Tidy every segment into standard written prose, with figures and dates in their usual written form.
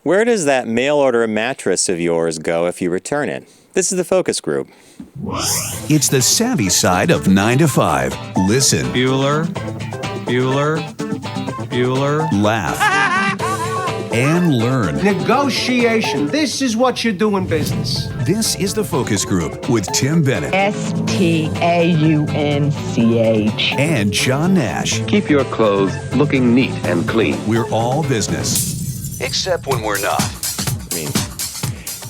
Where does that mail-order mattress of yours go if you return it? This is the focus group. It's the savvy side of 9 to 5. Listen. Bueller. Laugh. And learn. Negotiation. This is what you do in business. This is the focus group with Tim Bennett. Staunch. And John Nash. Keep your clothes looking neat and clean. We're all business. Except when we're not.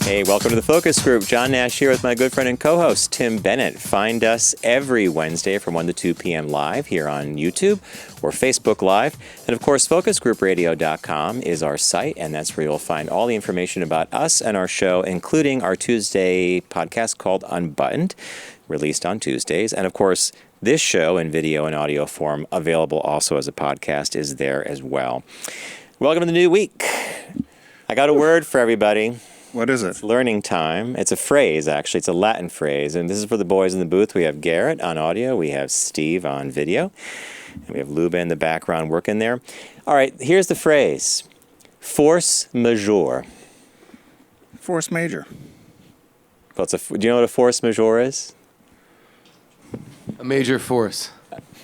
Hey, welcome to the focus group. John Nash here with my good friend and co-host, Tim Bennett. Find us every Wednesday from 1 to 2 p.m. live here on YouTube or Facebook Live. And of course, focusgroupradio.com is our site, and that's where you'll find all the information about us and our show, including our Tuesday podcast called Unbuttoned, released on Tuesdays. And of course, this show in video and audio form, available also as a podcast, is there as well. Welcome to the new week. I got a word for everybody. What is it? It's learning time. It's a phrase, actually. It's a Latin phrase. And this is for the boys in the booth. We have Garrett on audio. We have Steve on video. And we have Luba in the background working there. All right, here's the phrase. Force majeure. Force major. Well, do you know what a force majeure is? A major force.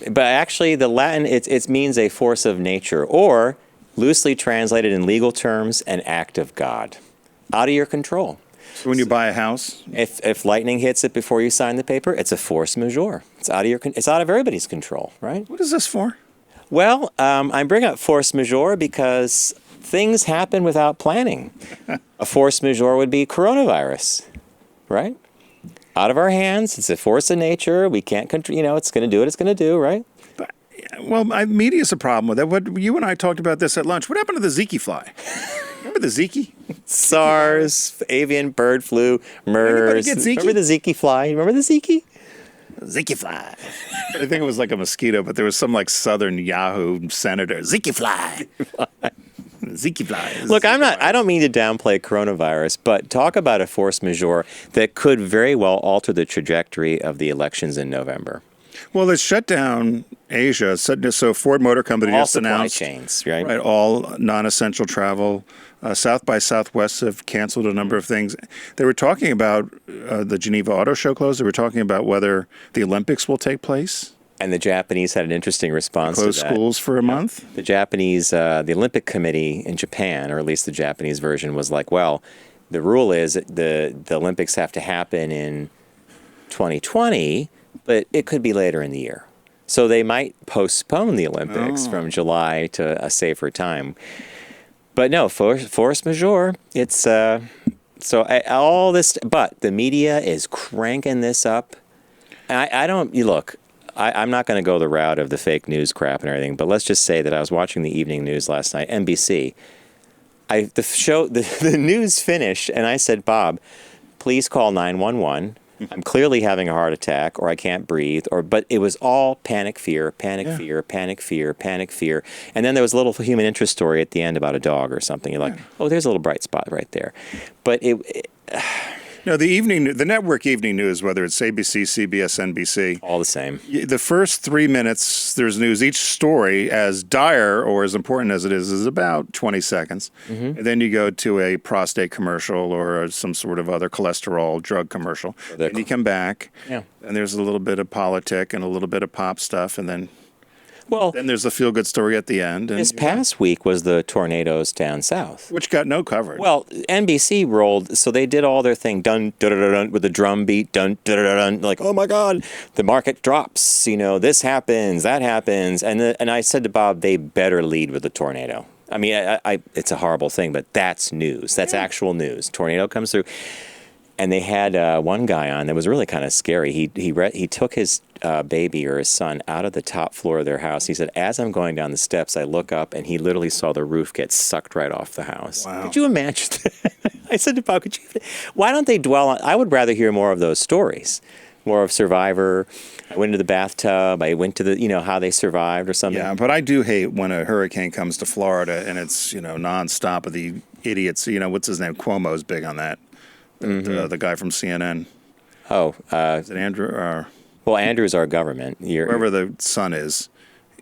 But actually, the Latin, it means a force of nature, or loosely translated in legal terms, an act of God. Out of your control. So when you buy a house, if lightning hits it before you sign the paper, it's a force majeure. It's out of everybody's control, right? what is this for? Well, I bring up force majeure because things happen without planning. A force majeure would be coronavirus, right? Out of our hands. It's a force of nature. We can't control. It's going to do what it's going to do, right? Well, media's a problem with it. What you and I talked about this at lunch. What happened to the Zika fly? Remember the Zika? SARS, avian bird flu, MERS. Remember the Zika fly? Remember the Zika? Zika fly. I think it was like a mosquito, but there was some like Southern Yahoo senator. Zika fly. Zika fly. Look, I don't mean to downplay coronavirus, but talk about a force majeure that could very well alter the trajectory of the elections in November. Well, it's shut down Asia. So Ford Motor Company all just announced. All supply chains, right? Right, all non-essential travel. South by Southwest have canceled a number of things. They were talking about the Geneva Auto Show closed. They were talking about whether the Olympics will take place. And the Japanese had an interesting response to that. Close schools for a month. The Japanese, the Olympic Committee in Japan, or at least the Japanese version, was like, well, the rule is that the Olympics have to happen in 2020, but it could be later in the year. So they might postpone the Olympics from July to a safer time. But no, force majeure. It's all this, but the media is cranking this up. I'm not going to go the route of the fake news crap and everything, but let's just say that I was watching the evening news last night, NBC. The news finished, and I said, Bob, please call 911. I'm clearly having a heart attack, or I can't breathe, but it was all panic, fear, panic, fear, panic, fear, panic, fear. And then there was a little human interest story at the end about a dog or something. You're like, oh, there's a little bright spot right there. But No, the network evening news, whether it's ABC, CBS, NBC. All the same. The first 3 minutes, there's news. Each story, as dire or as important as it is about 20 seconds. Mm-hmm. And then you go to a prostate commercial or some sort of other cholesterol drug commercial. And you come back, and there's a little bit of politic and a little bit of pop stuff, and then there's the feel-good story at the end. And, this past week was the tornadoes down south. Which got no coverage. Well, NBC rolled, so they did all their thing, dun, dun, dun, dun, with the drum beat, dun, dun, dun, dun, like, oh my God, the market drops, this happens, that happens. And I said to Bob, they better lead with the tornado. I mean, it's a horrible thing, but that's news. That's actual news. Tornado comes through. And they had one guy on that was really kind of scary. He took his baby or his son out of the top floor of their house. He said, as I'm going down the steps, I look up, and he literally saw the roof get sucked right off the house. Wow. Could you imagine that? I said to Bob, why don't they dwell on... I would rather hear more of those stories. More of Survivor. I went into the bathtub. I went to the, how they survived or something. Yeah, but I do hate when a hurricane comes to Florida and it's, nonstop of the idiots. What's his name? Cuomo's big on that. The guy from CNN. Oh. Is it Andrew? Well, Andrew's our government. Whoever the son is.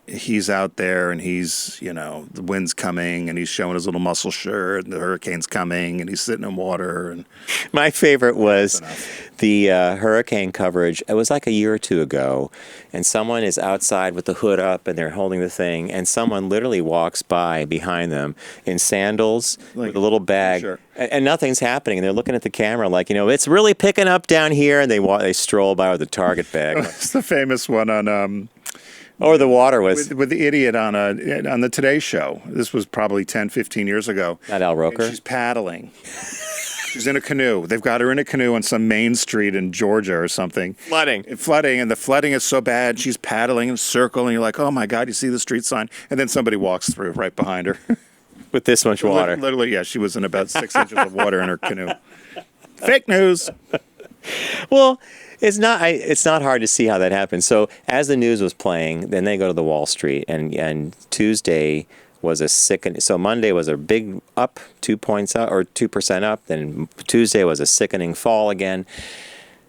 he's out there and he's, the wind's coming and he's showing his little muscle shirt and the hurricane's coming and he's sitting in water. And My favorite was the hurricane coverage. It was like a year or two ago, and someone is outside with the hood up and they're holding the thing, and someone literally walks by behind them in sandals with a little bag, Sure. and nothing's happening. And they're looking at the camera like, it's really picking up down here, and they stroll by with a Target bag. it's the famous one on Or the water was with the idiot on the Today Show. This was probably 10, 15 years ago. not Al Roker. And she's paddling. She's in a canoe. They've got her in a canoe on some main street in Georgia or something. Flooding. And the flooding is so bad. She's paddling in a circle, and you're like, oh my God, you see the street sign? And then somebody walks through right behind her. with this much water. Literally, yeah, she was in about 6 inches of water in her canoe. Fake news. Well, it's not hard to see how that happens. So as the news was playing, then they go to the Wall Street, and Tuesday was so Monday was a big up, 2 points up or 2% up. Then Tuesday was a sickening fall again.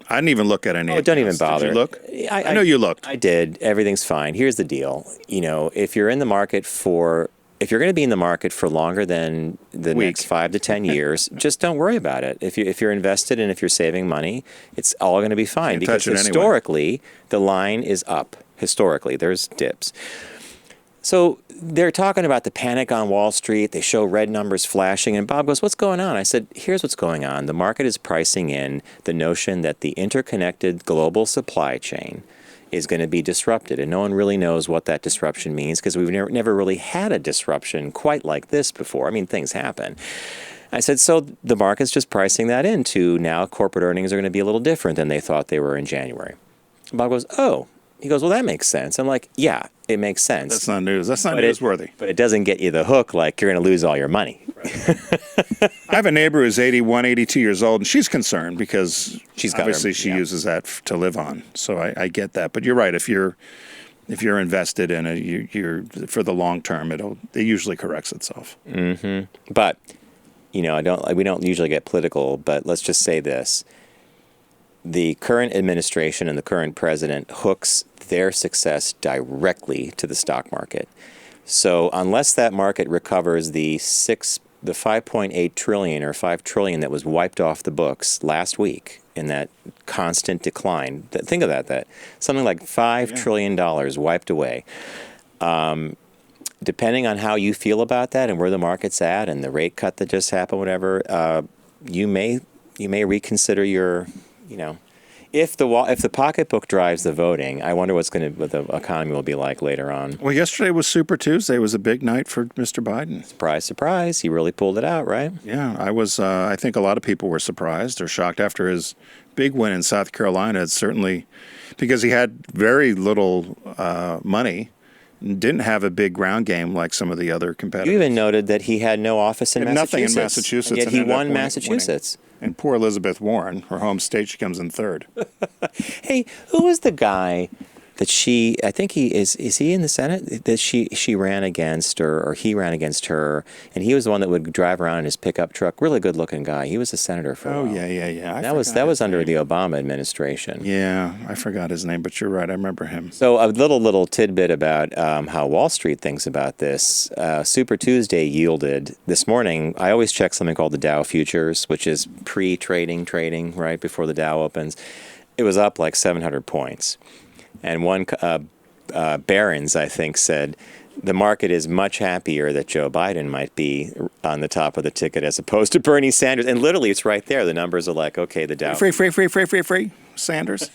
I didn't even look at any. Oh, don't even accounts. bother. Did you look? I know you looked. I did. Everything's fine. Here's the deal. If you're in the market if you're going to be in the market for longer than the next 5 to 10 years, just don't worry about it. If you're invested and if you're saving money, it's all going to be fine. Because historically, the line is up. Historically, there's dips. So they're talking about the panic on Wall Street. They show red numbers flashing. And Bob goes, what's going on? I said, here's what's going on. The market is pricing in the notion that the interconnected global supply chain is going to be disrupted. And no one really knows what that disruption means because we've never really had a disruption quite like this before. I mean, things happen. I said, so the market's just pricing that into now corporate earnings are going to be a little different than they thought they were in January. Bob goes, oh. He goes, well, that makes sense. I'm like, yeah, it makes sense. That's not news. That's not newsworthy. But it doesn't get you the hook like you're going to lose all your money. I have a neighbor who's 81, 82 years old, and she's concerned because She's got obviously her- she yeah. uses that to live on. So I get that. But you're right. If you're invested in it, you're for the long term, it usually corrects itself. But, we don't usually get political, but let's just say this. The current administration and the current president hooks their success directly to the stock market. So unless that market recovers the 5.8 trillion or 5 trillion that was wiped off the books last week in that constant decline, think of that something like $5 trillion wiped away. Depending on how you feel about that and where the market's at and the rate cut that just happened, whatever, you may reconsider your. If the pocketbook drives the voting, I wonder what the economy will be like later on. Well, yesterday was Super Tuesday. It was a big night for Mr. Biden. Surprise, surprise. He really pulled it out, right? Yeah, I was. I think a lot of people were surprised or shocked after his big win in South Carolina. It's certainly because he had very little money. Didn't have a big ground game like some of the other competitors. You even noted that he had no office in Massachusetts. Nothing in Massachusetts. And yet he ended up won Massachusetts. winning. And poor Elizabeth Warren, her home state, she comes in third. Hey, who was the guy that I think is he in the Senate, that she ran against, or he ran against her, and he was the one that would drive around in his pickup truck. Really good looking guy. He was a senator for a while. Yeah. That was under the Obama administration. Yeah, I forgot his name, but you're right. I remember him. So a little tidbit about how Wall Street thinks about this. Super Tuesday yielded this morning. I always check something called the Dow Futures, which is pre-trading, right before the Dow opens. It was up like 700 points. And one Barron's, I think, said the market is much happier that Joe Biden might be on the top of the ticket as opposed to Bernie Sanders. And literally, it's right there. The numbers are like, okay, the Dow. Free, Sanders.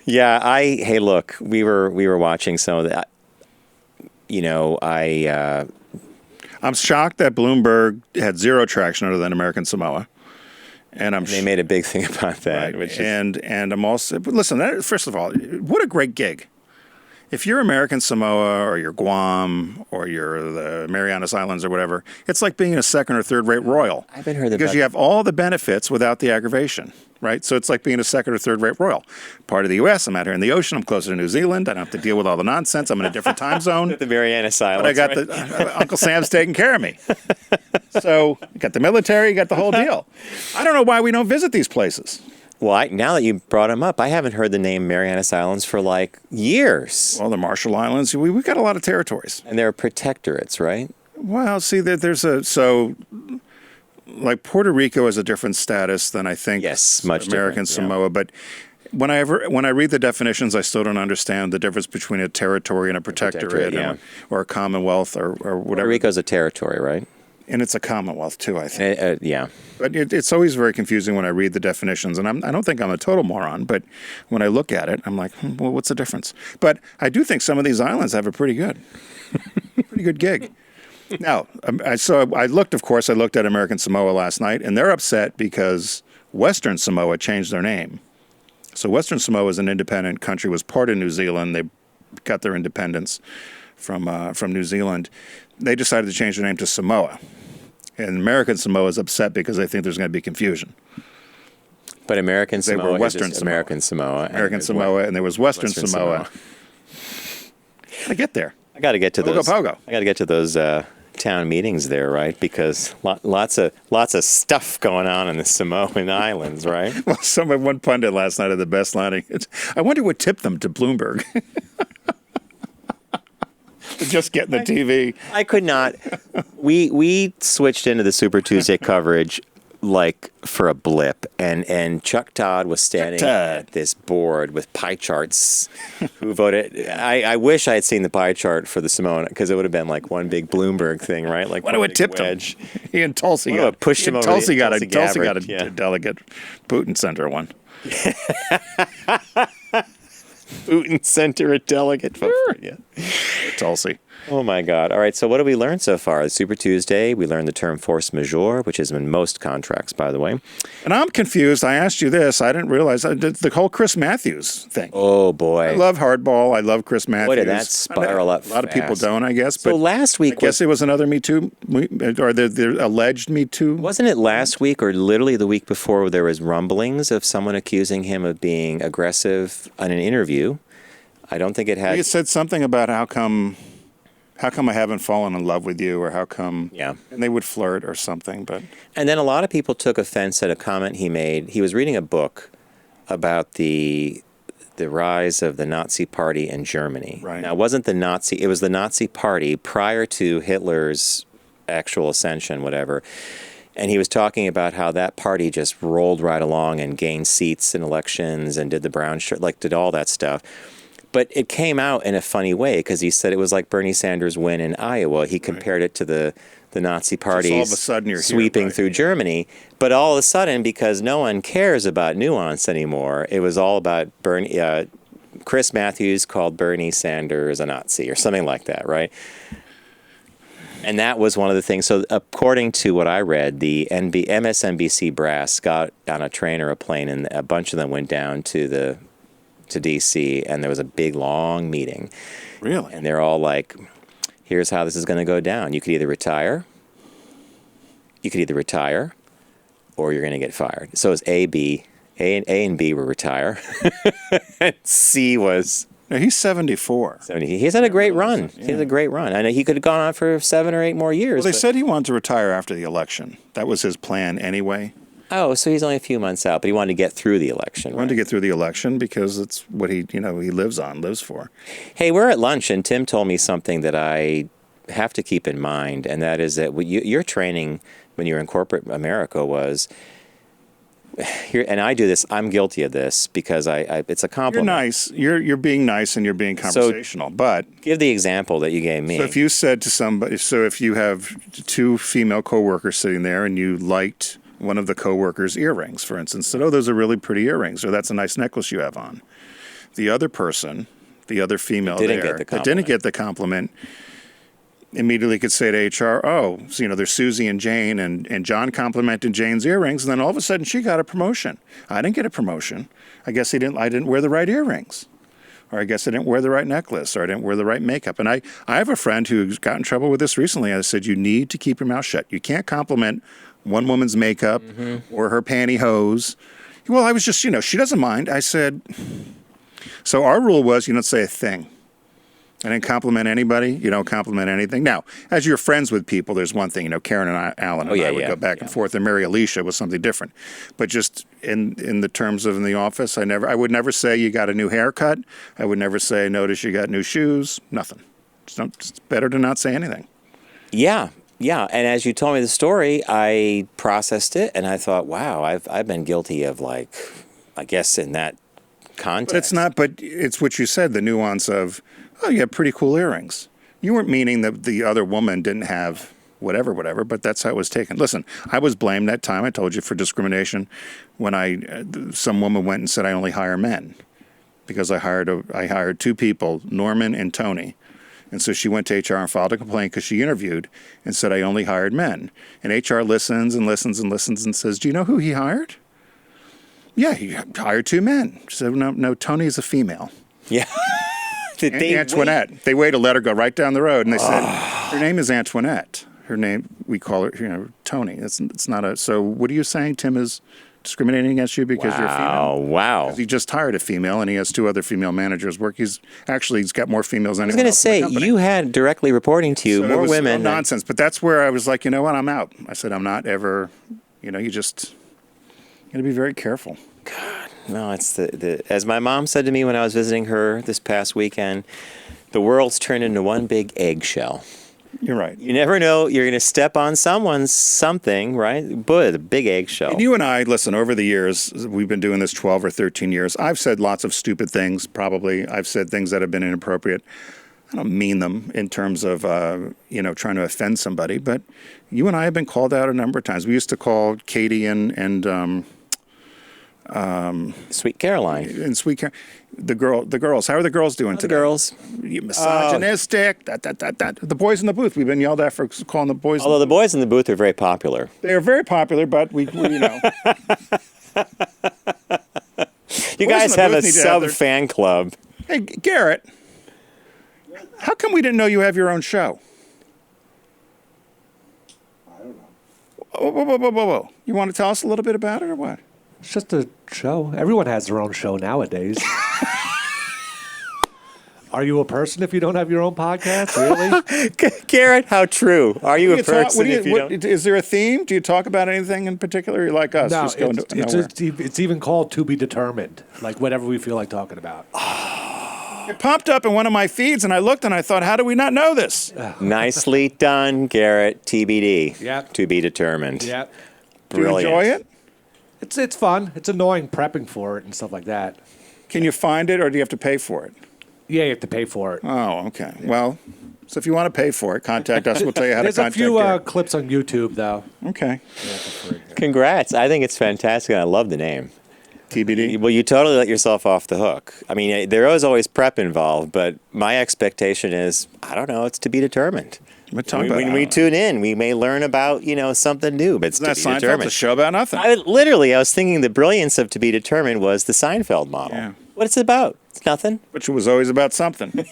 Yeah, hey, look, we were watching some of that. I'm shocked that Bloomberg had zero traction other than American Samoa. And they made a big thing about that. Right. Which is, and I'm also, but listen, first of all, what a great gig. If you're American Samoa or you're Guam or you're the Marianas Islands or whatever, it's like being a second or third rate royal. I haven't heard that. Because you have all the benefits without the aggravation, right? So it's like being a second or third rate royal. Part of the U.S., I'm out here in the ocean, I'm closer to New Zealand, I don't have to deal with all the nonsense, I'm in a different time zone. the Marianas Islands. But I got the Uncle Sam's taking care of me. So you got the military, you got the whole deal. I don't know why we don't visit these places. Well, now that you brought them up, I haven't heard the name Marianas Islands for like years. Well, the Marshall Islands, we've got a lot of territories. And they're protectorates, right? Well, see, like Puerto Rico has a different status than I think much American different, Samoa. But when I read the definitions, I still don't understand the difference between a territory and a protectorate, or a commonwealth or whatever. Puerto Rico's a territory, right? And it's a commonwealth too, I think. Yeah. But it's always very confusing when I read the definitions, and I don't think I'm a total moron, but when I look at it, I'm like, well, what's the difference? But I do think some of these islands have a pretty good gig. Now, I looked at American Samoa last night, and they're upset because Western Samoa changed their name. So Western Samoa is an independent country, was part of New Zealand. They got their independence from New Zealand. They decided to change their name to Samoa. And American Samoa is upset because they think there's going to be confusion. But American Samoa were Western is Samoa. American Samoa. American Samoa, and there was Western Samoa. I get there. I got to get to those. Pogo. I got to get to those town meetings there, right? Because lots of stuff going on in the Samoan Islands, right? Well, one pundit last night had the best line. I wonder what tipped them to Bloomberg. Just getting the TV. I could not. We switched into the Super Tuesday coverage like for a blip, and Chuck Todd was standing at this board with pie charts. Who voted? I wish I had seen the pie chart for the Samoan, because it would have been like one big Bloomberg thing, right? Like what would tipped him? He and Tulsi pushed him over. Tulsi got a delegate. Putin sent her one. Putin sent her a delegate. Sure. Yeah. Tulsi. Oh, my God. All right, so what have we learned so far? Super Tuesday, we learned the term force majeure, which is in most contracts, by the way. And I'm confused. I asked you this. I didn't realize the whole Chris Matthews thing. Oh, boy. I love Hardball. I love Chris Matthews. Boy, did that spiral up A lot of people don't, I guess. So but last week I guess it was another Me Too, or the alleged Me Too. Wasn't it last week or literally the week before where there was rumblings of someone accusing him of being aggressive on an interview? I don't think it had... He said something about how come I haven't fallen in love with you, or how come... Yeah. And they would flirt or something, but... And then a lot of people took offense at a comment he made. He was reading a book about the rise of the Nazi Party in Germany. Right. Now, it wasn't the Nazi... It was the Nazi Party prior to Hitler's actual ascension, whatever. And he was talking about how that party just rolled right along and gained seats in elections and did the brown shirt, did all that stuff. But it came out in a funny way, because he said it was like Bernie Sanders' win in Iowa. He compared it to the Nazi parties all of a sudden you're sweeping here, through Germany. But all of a sudden, because no one cares about nuance anymore, it was all about Chris Matthews called Bernie Sanders a Nazi or something like that, right? And that was one of the things. So according to what I read, the MSNBC brass got on a train or a plane, and a bunch of them went down to D.C., and there was a big, long meeting. Really? And they're all like, here's how this is going to go down. You could either retire, or you're going to get fired. So it was A and B were retire, and C was... No, he's 74. 70. He's had a great run. He had a great run. I know he could have gone on for 7 or 8 more years. Well, they said he wanted to retire after the election. That was his plan anyway. Oh, so he's only a few months out, but he wanted to get through the election. He wanted to get through the election because it's what he lives for. Hey, we're at lunch, and Tim told me something that I have to keep in mind, and that is that your training when you were in corporate America was here, and I do this. I'm guilty of this because it's a compliment. You're nice. You're being nice, and you're being conversational. But give the example that you gave me. So if you said to somebody, if you have 2 female coworkers sitting there, and you liked one of the coworkers' earrings, for instance, said, "Oh, those are really pretty earrings," or "That's a nice necklace you have on." The other person, the other female that didn't get the compliment, immediately could say to HR, "Oh, so, there's Susie and Jane, and John complimented Jane's earrings, and then all of a sudden she got a promotion. I didn't get a promotion. I guess I didn't wear the right earrings, or I guess I didn't wear the right necklace, or I didn't wear the right makeup." And I have a friend who got in trouble with this recently. I said, "You need to keep your mouth shut. You can't compliment one woman's makeup or her pantyhose." "Well, I was just, she doesn't mind." I said, "So our rule was you don't say a thing." I didn't compliment anybody. You don't compliment anything. Now, as you're friends with people, there's one thing. Karen and Alan and I would go back and forth, and Mary Alicia was something different. But just in the terms of in the office, I would never say you got a new haircut. I would never say, notice you got new shoes. Nothing. It's better to not say anything. Yeah. Yeah, and as you told me the story, I processed it, and I thought, wow, I've been guilty of, like, I guess in that context. But it's not, but it's what you said, the nuance of, oh, you have pretty cool earrings. You weren't meaning that the other woman didn't have whatever, but that's how it was taken. Listen, I was blamed that time, I told you, for discrimination when some woman went and said I only hire men because I hired two people, Norman and Tony. And so she went to HR and filed a complaint because she interviewed and said, I only hired men. And HR listens and listens and listens and says, do you know who he hired? Yeah, he hired two men. She said, no, Tony's a female. Yeah. Antoinette. They waited to let her go right down the road. And they said, her name is Antoinette. Her name, we call her, Tony. It's not a, so what are you saying? Tim is discriminating against you because you're a female? Wow. He just hired a female, and he has two other female managers work. He's got more females than anyone I was else going in to the say, company. you had directly reporting to you So it more was women. nonsense. But that's where I was like, you know what? I'm out. I said, I'm not ever, you got to be very careful. No, it's as my mom said to me when I was visiting her this past weekend, the world's turned into one big eggshell. You're right. You never know. You're going to step on something, right? Boy, the big eggshell. And you and I, listen, over the years, we've been doing this 12 or 13 years. I've said lots of stupid things, probably. I've said things that have been inappropriate. I don't mean them in terms of, trying to offend somebody. But you and I have been called out a number of times. We used to call Katie and Sweet Caroline. The girls. How are the girls doing today? The girls. You misogynistic. The boys in the booth. We've been yelled at for calling the boys. Although the boys in the booth are very popular. They are very popular, but we You guys have a sub fan club. Hey, Garrett, how come we didn't know you have your own show? I don't know. Whoa. You want to tell us a little bit about it or what? It's just a show. Everyone has their own show nowadays. Are you a person if you don't have your own podcast? Really? Garrett, how true? Are you a person if you don't? Is there a theme? Do you talk about anything in particular? You're like us? No, just going it's even called To Be Determined. Like whatever we feel like talking about. It popped up in one of my feeds, and I looked and I thought, how do we not know this? Nicely done, Garrett. TBD. Yep. To be determined. Yep. Do you Brilliant. enjoy it? It's fun. It's annoying prepping for it and stuff like that. Can you find it, or do you have to pay for it? Yeah, you have to pay for it. Oh, okay. Yeah. Well, so if you want to pay for it, contact us. We'll tell you how to There's a contact few Garrett. clips on YouTube, though. Okay. Congrats. I think it's fantastic, and I love the name. TBD? Well, you totally let yourself off the hook. I mean, there is always prep involved, but my expectation is, I don't know, it's to be determined. When we tune in, we may learn about, something new, but it's to be Seinfeld's determined. a show about nothing. I was thinking the brilliance of to be determined was the Seinfeld model. Yeah. What's it about? It's nothing. Which was always about something.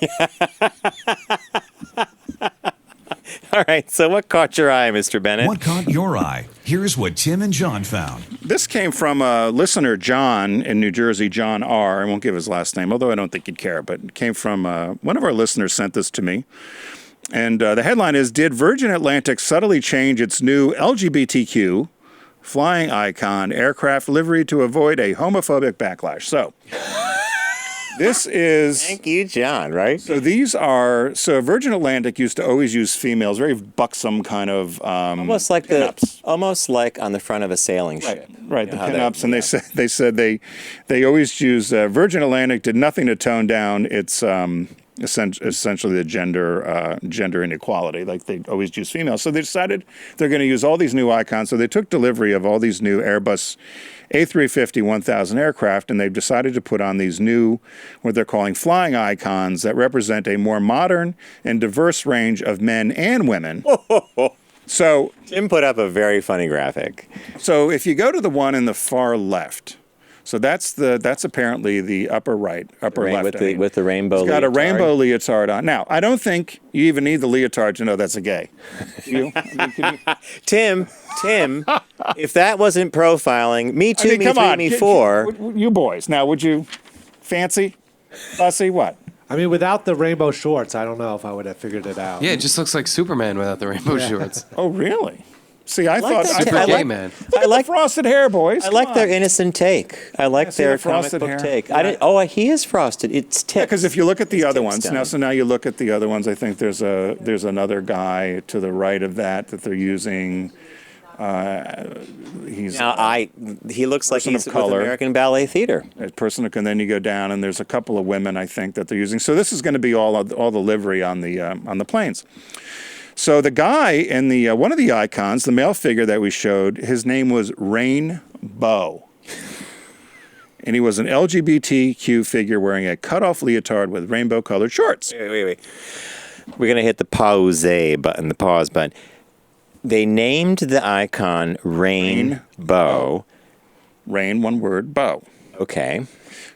All right, so what caught your eye, Mr. Bennett? What caught your eye? Here's what Tim and John found. This came from a listener, John, in New Jersey, John R. I won't give his last name, although I don't think he'd care, but it came from one of our listeners sent this to me. And the headline is, did Virgin Atlantic subtly change its new LGBTQ flying icon aircraft livery to avoid a homophobic backlash? So this is... Thank you, John, right? So these are... So Virgin Atlantic used to always use females, very buxom kind of... Almost like on the front of a sailing ship. Right, the pinups, and they said they always use Virgin Atlantic did nothing to tone down its essentially the gender inequality. Like they always use females, so they decided they're going to use all these new icons. So they took delivery of all these new Airbus A350-1000 aircraft, and they've decided to put on these new, what they're calling flying icons that represent a more modern and diverse range of men and women. So Tim put up a very funny graphic. So if you go to the one in the far left, so that's apparently the upper left with the rainbow. It's got leotard. a rainbow leotard on. Now I don't think you even need the leotard to know that's a gay. Do you? Tim, if that wasn't profiling, me too, come on, me four. You boys, now would you fancy, fussy, what? I mean, without the rainbow shorts, I don't know if I would have figured it out. Yeah, it just looks like Superman without the rainbow shorts. Oh, really? See, I like thought that. Super I gay like- man. I like frosted hair, boys. I like their innocent take. I like see their the frosted comic book hair? take. I didn't. Oh, he is frosted. It's tips. Because if you look at the other tips ones down. now, you look at the other ones. I think there's another guy to the right of that they're using. He's He looks like person he's of with color. American Ballet Theater. a person, and then you go down, and there's a couple of women I think that they're using. So this is going to be all the livery on the planes. So the guy in the one of the icons, the male figure that we showed, his name was Rainbow. And he was an LGBTQ figure wearing a cutoff leotard with rainbow-colored shorts. Wait. We're gonna hit the pause button, the pause button. They named the icon Rainbow. Rain, one word, bow. Okay.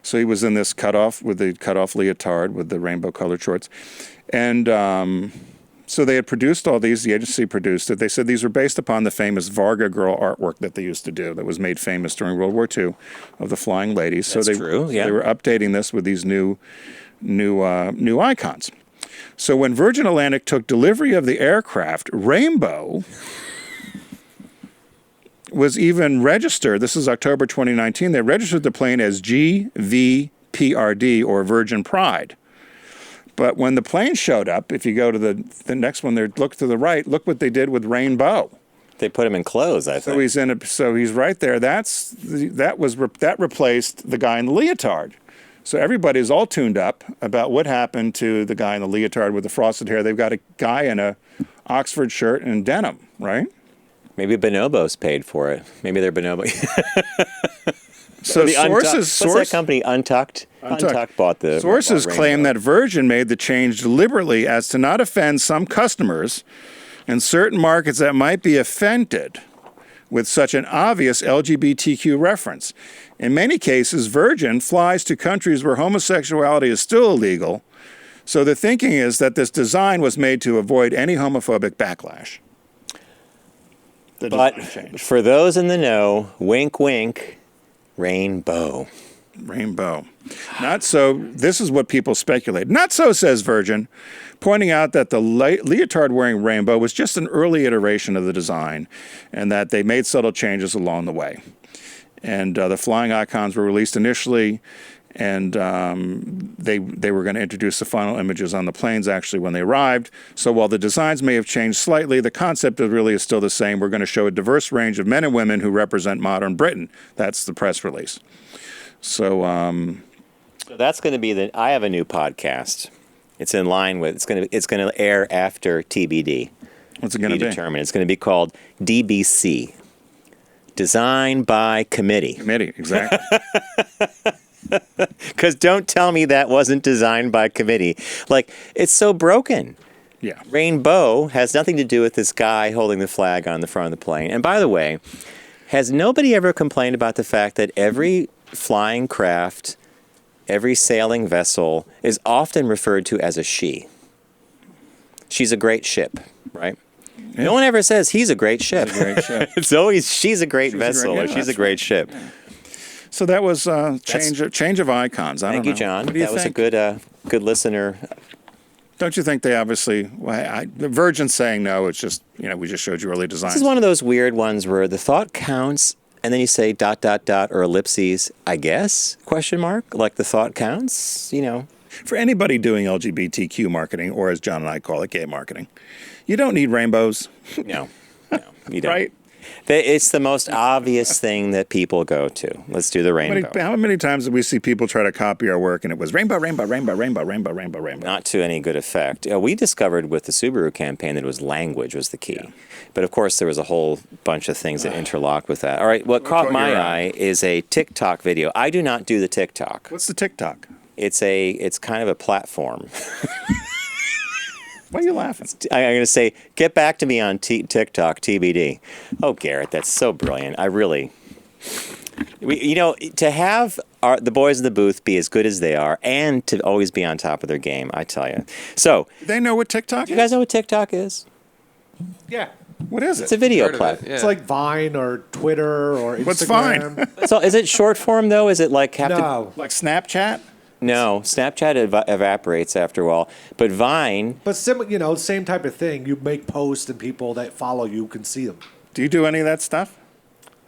So he was in this cutoff leotard with the rainbow-colored shorts. And so they had produced all these. The agency produced it. They said these were based upon the famous Varga girl artwork that they used to do that was made famous during World War II of the flying ladies. That's so they, true, yeah. They were updating this with these new icons. So when Virgin Atlantic took delivery of the aircraft, Rainbow was even registered. This is October 2019. They registered the plane as GVPRD, or Virgin Pride. But when the plane showed up, if you go to the next one there, look to the right, look what they did with Rainbow. They put him in clothes, I think. So he's right there. That replaced the guy in the leotard. So everybody's all tuned up about what happened to the guy in the leotard with the frosted hair. They've got a guy in a Oxford shirt and denim, right? Maybe Bonobos paid for it. Maybe they're Bonobo. So The Untucked- sources, What's that company? Untucked? Untucked bought the. Sources bought claim Rainbow. that Virgin made the change deliberately as to not offend some customers in certain markets that might be offended with such an obvious LGBTQ reference. In many cases, Virgin flies to countries where homosexuality is still illegal, so the thinking is that this design was made to avoid any homophobic backlash. The But design change. for those in the know, wink, wink, Rainbow. Rainbow. Not so. This is what people speculate. Not so, says Virgin, pointing out that the leotard wearing Rainbow was just an early iteration of the design and that they made subtle changes along the way. And the flying icons were released initially, and they were going to introduce the final images on the planes actually when they arrived. So while the designs may have changed slightly, the concept really is still the same. We're going to show a diverse range of men and women who represent modern Britain. That's the press release. So So that's going to be I have a new podcast. It's in line with. It's going to air after TBD. what's it going to be? Determined. It's going to be called DBC. Design by Committee. Committee, exactly. Because don't tell me that wasn't designed by committee. Like, it's so broken. Yeah. Rainbow has nothing to do with this guy holding the flag on the front of the plane. And by the way, has nobody ever complained about the fact that every flying craft, every sailing vessel is often referred to as a she? She's a great ship, right? Yeah. No one ever says he's a great ship. She's a great ship. It's always she's a great vessel or she's a great ship. Yeah. So that was change of icons. I Thank don't you, know. John. What do you That was a think? good listener. Don't you think they obviously? The Virgin's saying no. It's just we just showed you early designs. This is one of those weird ones where the thought counts, and then you say ... or ellipses. I guess ? Like the thought counts. For anybody doing LGBTQ marketing, or as John and I call it, gay marketing, you don't need rainbows. No, you don't. Right? It's the most obvious thing that people go to. Let's do the rainbow. How many times did we see people try to copy our work and it was rainbow, rainbow, rainbow, rainbow, rainbow, rainbow, rainbow? Not to any good effect. We discovered with the Subaru campaign that it was language was the key. Yeah. But of course, there was a whole bunch of things that interlocked with that. All right, what caught my eye is a TikTok video. I do not do the TikTok. What's the TikTok? It's kind of a platform. Why are you laughing? I'm going to say, get back to me on TikTok, TBD. Oh, Garrett, that's so brilliant. To have the boys in the booth be as good as they are and to always be on top of their game, I tell you. So, do they know what TikTok is? You guys know what TikTok is? Yeah. What is it? It's a video platform. Yeah. It's like Vine or Twitter or Instagram. What's Vine? So, is it short form, though? Is it like No. Like Snapchat? No, Snapchat evaporates after a while. But Vine, But same type of thing. You make posts and people that follow you can see them. Do you do any of that stuff?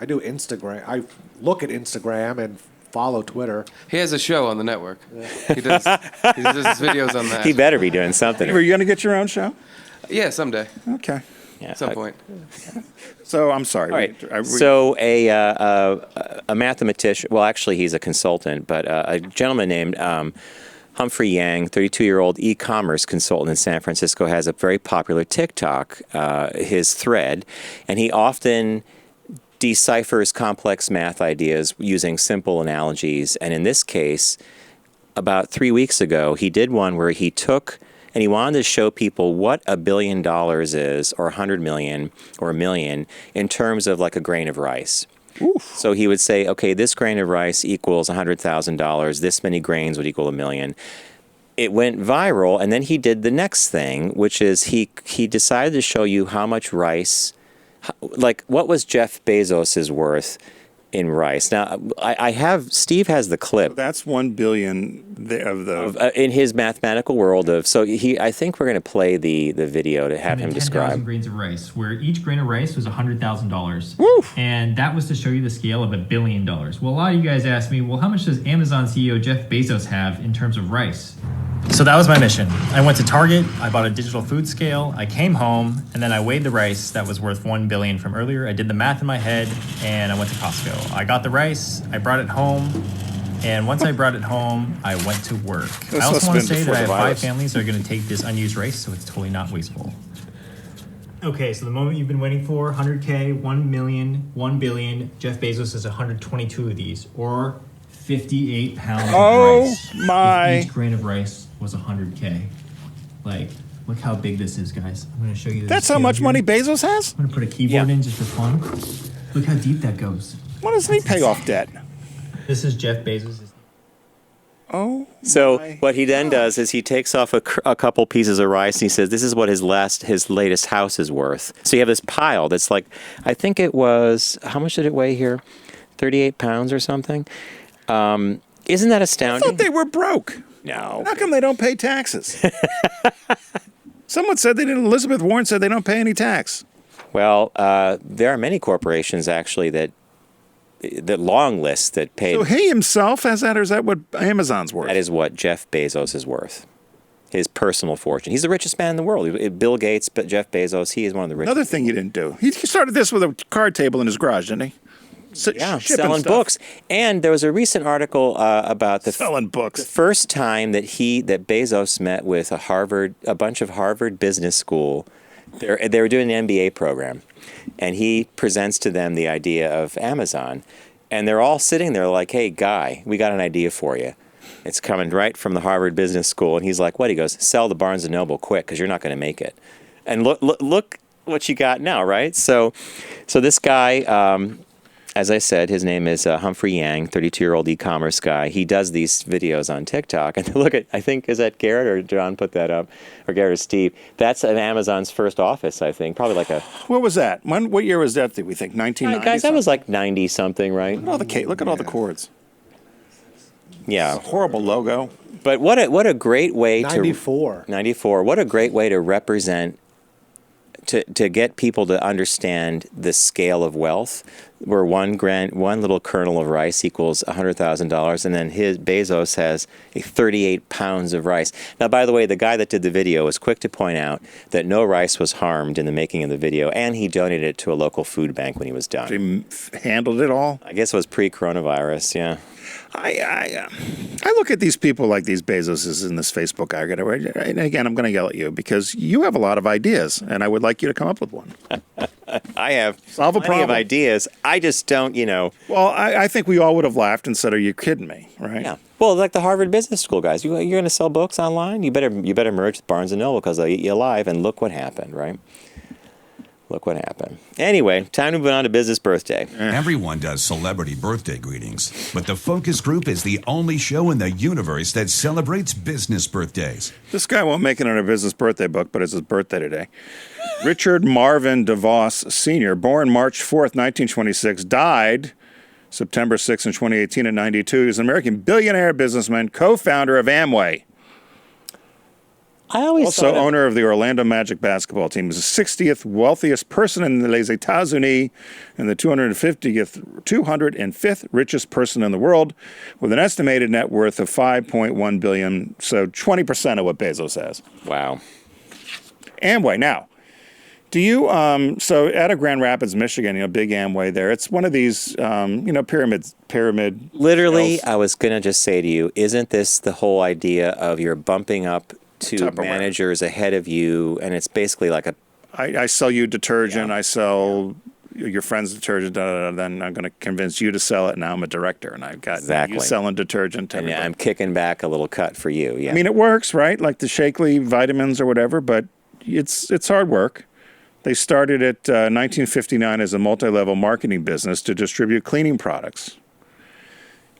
I do Instagram. I look at Instagram and follow Twitter. He has a show on the network. He does videos on that. he better be doing something. Are you going to get your own show? Yeah, someday. Okay. Yeah, At some point. So I'm sorry. All right. So a mathematician, well, actually he's a consultant, but a gentleman named Humphrey Yang, 32-year-old e-commerce consultant in San Francisco, has a very popular TikTok, his thread, and he often deciphers complex math ideas using simple analogies. And in this case, about 3 weeks ago, he did one where he took and he wanted to show people what $1 billion is, or 100 million, or a million, in terms of like a grain of rice. Oof. So he would say, okay, this grain of rice equals $100,000. This many grains would equal $1 million. It went viral, and then he did the next thing, which is he decided to show you how much rice, like what was Jeff Bezos' worth in rice. Now, Steve has the clip. That's 1 billion in his mathematical world of. So I think we're going to play the video to have him describe. 10,000 grains of rice, where each grain of rice was $100,000. And that was to show you the scale of $1 billion. Well, a lot of you guys asked me, well, how much does Amazon CEO Jeff Bezos have in terms of rice? So that was my mission. I went to Target, I bought a digital food scale, I came home, and then I weighed the rice that was worth $1 billion from earlier. I did the math in my head, and I went to Costco. I got the rice, I brought it home, and once I brought it home, I went to work. I also want to say that I have 5 families that are going to take this unused rice, so it's totally not wasteful. Okay, so the moment you've been waiting for, 100K, 1 million, 1 billion, Jeff Bezos has 122 of these, or 58 pounds of rice. Oh my. If each grain of rice was 100K. Like, look how big this is, guys. I'm going to show you this. That's how much money Bezos has? I'm going to put a keyboard in just for fun. Look how deep that goes. Why doesn't he pay off debt? This is Jeff Bezos. So what he then does is he takes off a couple pieces of rice and he says, this is what his latest house is worth. So you have this pile that's like, I think it was, how much did it weigh here? 38 pounds or something. Isn't that astounding? I thought they were broke. No. How come they don't pay taxes? Someone said Elizabeth Warren said they don't pay any tax. Well, there are many corporations actually that long lists that pay. So he himself has that, or is that what Amazon's worth? That is what Jeff Bezos is worth. His personal fortune. He's the richest man in the world. Bill Gates, but Jeff Bezos, he is one of the richest. Another thing he didn't do. He started this with a card table in his garage, didn't he? Selling books. And there was a recent article about selling books. The first time that Bezos met with a bunch of Harvard Business School. They were doing an MBA program, and he presents to them the idea of Amazon, and they're all sitting there like, "Hey, guy, we got an idea for you. It's coming right from the Harvard Business School." And he's like, "What?" He goes, "Sell the Barnes and Noble quick, because you're not going to make it." And look what you got now, right? So this guy. As I said, his name is Humphrey Yang, 32-year-old e-commerce guy. He does these videos on TikTok. And look at, I think, is that Garrett or John put that up? Or Garrett or Steve? That's Amazon's first office, I think. Probably like a... What was that? What year was that, we think? 1990? Guys, that was like 90-something, right? Look at all the cords. Yeah. It's a horrible logo. But what a great way 94. 94. What a great way to represent... To get people to understand the scale of wealth, where one little kernel of rice equals $100,000, and then Bezos has 38 pounds of rice. Now, by the way, the guy that did the video was quick to point out that no rice was harmed in the making of the video, and he donated it to a local food bank when he was done. He handled it all? I guess it was pre-coronavirus, yeah. I look at these people like these Bezoses in this Facebook argument, and again, I'm going to yell at you because you have a lot of ideas, and I would like you to come up with one. I have solve a plenty problem. Of ideas. I just don't, Well, I think we all would have laughed and said, "Are you kidding me?" Right? Yeah. Well, like the Harvard Business School guys, you're going to sell books online. You better merge with Barnes and Noble because they'll eat you alive. And look what happened, right? Look what happened. Anyway, time to move on to business birthday. Everyone does celebrity birthday greetings, but the Focus Group is the only show in the universe that celebrates business birthdays. This guy won't make it on a business birthday book, but it's his birthday today. Richard Marvin DeVos Sr., born March 4th, 1926, died September 6th in 2018 at 92. He's an American billionaire businessman, co-founder of Amway. I always Also thought owner of the Orlando Magic basketball team. He's the 60th wealthiest person in les États-Unis and the 205th richest person in the world with an estimated net worth of $5.1 billion, so 20% of what Bezos has. wow. Amway. Now, do you, so out of Grand Rapids, Michigan, big Amway there. It's one of these, pyramid. Literally, sales. I was going to just say to you, isn't this the whole idea of you're bumping up to Tupperware. managers ahead of you, and it's basically like a I sell you detergent. I sell your friend's detergent. Then I'm going to convince you to sell it. Now I'm a director, and I've got Exactly. you selling detergent. To and everybody. I'm kicking back a little cut for you. Yeah. I mean, it works, right? Like the Shakely vitamins or whatever, but it's hard work. They started at 1959 as a multi-level marketing business to distribute cleaning products.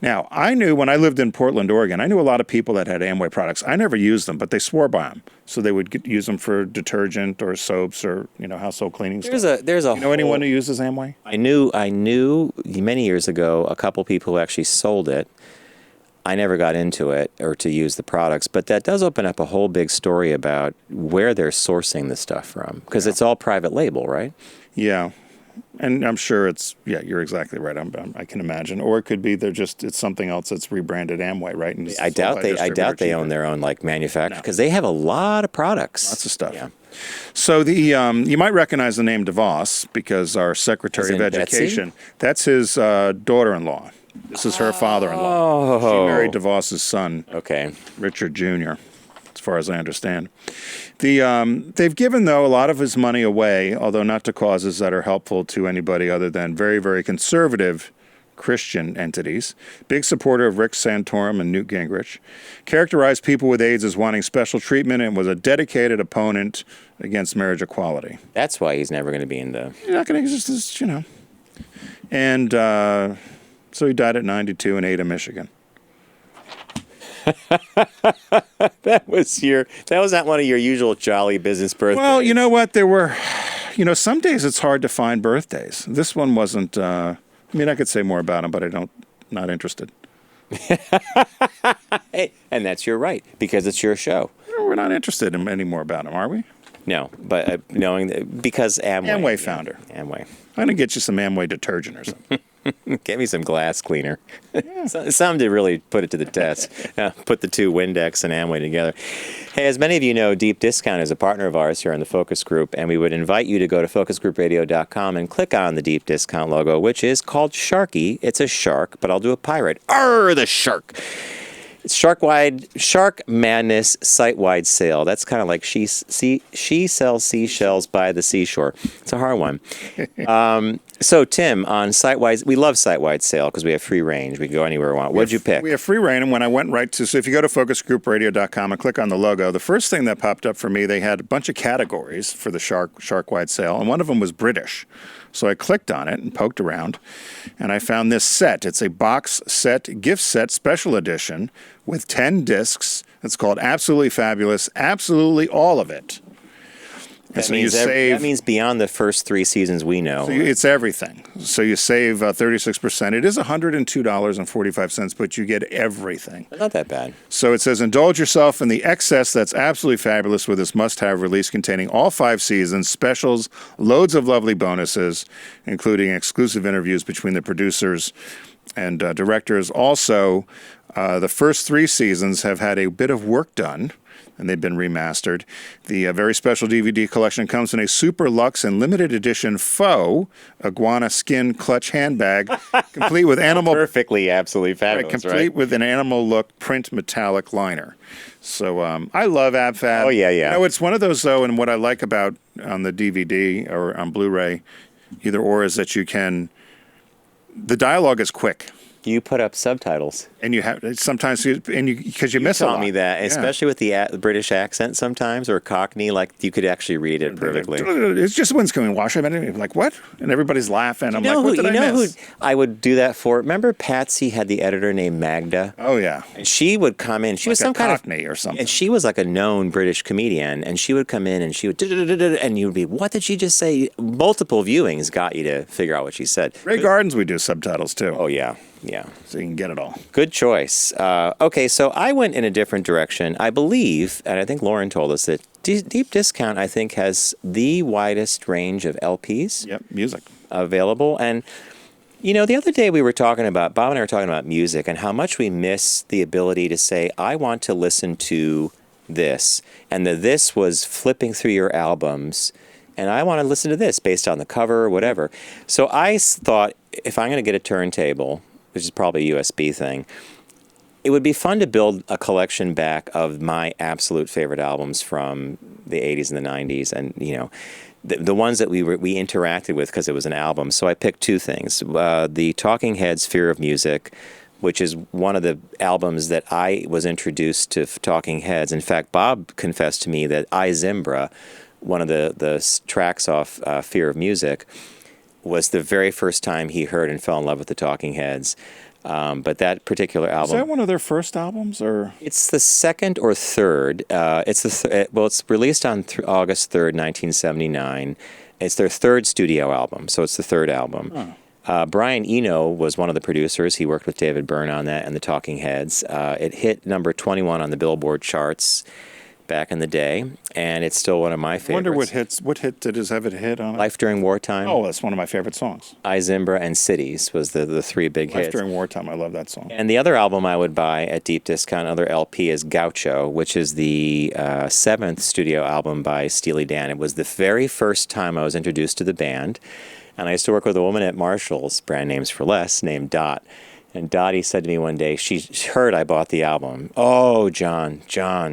Now, I knew when I lived in Portland, Oregon, I knew a lot of people that had Amway products. I never used them, but they swore by them. So they would use them for detergent or soaps or, household cleaning stuff. there's a You know anyone who uses Amway? I knew many years ago a couple people who actually sold it. I never got into it or to use the products, but that does open up a whole big story about where they're sourcing the stuff from, because it's all private label, right? Yeah. And I'm sure you're exactly right. I can imagine. Or it could be it's something else that's rebranded Amway, right? And I doubt they own their own manufacturer, because they have a lot of products. Lots of stuff. Yeah. So you might recognize the name DeVos because our Secretary of As in Education, that's his daughter-in-law. This is her father-in-law. She married DeVos's son, Okay. Richard Jr., as far as I understand. They've given, though, a lot of his money away, although not to causes that are helpful to anybody other than very, very conservative Christian entities. Big supporter of Rick Santorum and Newt Gingrich. Characterized people with AIDS as wanting special treatment and was a dedicated opponent against marriage equality. That's why he's never going to be in the... You're not going to exist, And so he died at 92 in Ada, Michigan. That was not one of your usual jolly business birthdays. Well, you know what? There were, some days it's hard to find birthdays. This one wasn't, I could say more about him, but not interested. Hey, and that's your right, because it's your show. We're not interested in any more about him, are we? No, but because Amway. Founder. Amway. I'm going to get you some Amway detergent or something. Get me some glass cleaner. Something to really put it to the test. Put the two Windex and Amway together. Hey, as many of you know, Deep Discount is a partner of ours here on the Focus Group, and we would invite you to go to focusgroupradio.com and click on the Deep Discount logo, which is called Sharky. It's a shark, but I'll do a pirate. Arr, the shark! It's Shark Madness site-wide sale. That's kind of like she sells seashells by the seashore. It's a hard one. So, Tim, on site-wide, we love site-wide sale because we have free range. We can go anywhere we want. What'd you pick? We have free reign, and when I went so if you go to focusgroupradio.com and click on the logo, the first thing that popped up for me, they had a bunch of categories for the shark-wide sale, and one of them was British. So I clicked on it and poked around, and I found this set. It's a box set, gift set, special edition with 10 discs. It's called Absolutely Fabulous, absolutely all of it. And That means beyond the first 3 seasons we know. So it's everything. So you save 36%. It is $102.45, but you get everything. Not that bad. So it says, indulge yourself in the excess that's absolutely fabulous with this must-have release containing all 5 seasons, specials, loads of lovely bonuses, including exclusive interviews between the producers and directors. Also, the first 3 seasons have had a bit of work done, and they've been remastered. The very special DVD collection comes in a super luxe and limited edition faux iguana skin clutch handbag, complete with Perfectly, absolutely fabulous, complete with an animal look print metallic liner. So I love AbFab. Oh, yeah. It's one of those, though, and what I like about on the DVD or on Blu-ray, either or, is that the dialogue is quick. You put up subtitles. And you have sometimes because you miss a Taught lot. me that, Yeah. especially with the British accent sometimes, or Cockney, like you could actually read it perfectly. It's just wind's coming wash. I'm like, what? And everybody's laughing. I'm like, what did I miss? Who I would do that for? Remember Patsy had the editor named Magda? Oh, yeah. And she would come in. She was Like some a kind of Cockney or something. And she was like a known British comedian. And she would come in and she would, and you'd be, what did she just say? Multiple viewings got you to figure out what she said. Ray Gardens, we do subtitles too. Oh, yeah. Yeah. So you can get it all. Good choice. Okay, so I went in a different direction. I believe, and I think Lauren told us that Deep Discount, I think, has the widest range of LPs. Yep, music. Available. And, you know, the other day we were talking about, Bob and I were talking about music and how much we miss the ability to say, I want to listen to this. And this was flipping through your albums. And I want to listen to this based on the cover or whatever. So I thought, if I'm going to get a turntable, which is probably a USB thing, it would be fun to build a collection back of my absolute favorite albums from the 80s and the 90s, and you know, the ones that we interacted with because it was an album. So I picked two things: the Talking Heads' "Fear of Music," which is one of the albums that I was introduced to Talking Heads. In fact, Bob confessed to me that "I Zimbra," one of the tracks off "Fear of Music," was the very first time he heard and fell in love with the Talking Heads. But that particular album... Is that one of their first albums, or...? It's the second or third. It's released on August 3rd, 1979. It's their third studio album, so it's the third album. Oh. Brian Eno was one of the producers. He worked with David Byrne on that and the Talking Heads. It hit number 21 on the Billboard charts back in the day, and it's still one of my favorites. I wonder what hit did it have it hit on it? Life During Wartime. Oh, that's one of my favorite songs. I Zimbra and Cities was the three big hits. Life During Wartime, I love that song. And the other album I would buy at deep discount, another LP, is Gaucho, which is the seventh studio album by Steely Dan. It was the very first time I was introduced to the band, and I used to work with a woman at Marshall's, brand names for less, named Dot. And Dottie said to me one day, she heard I bought the album. Oh, John,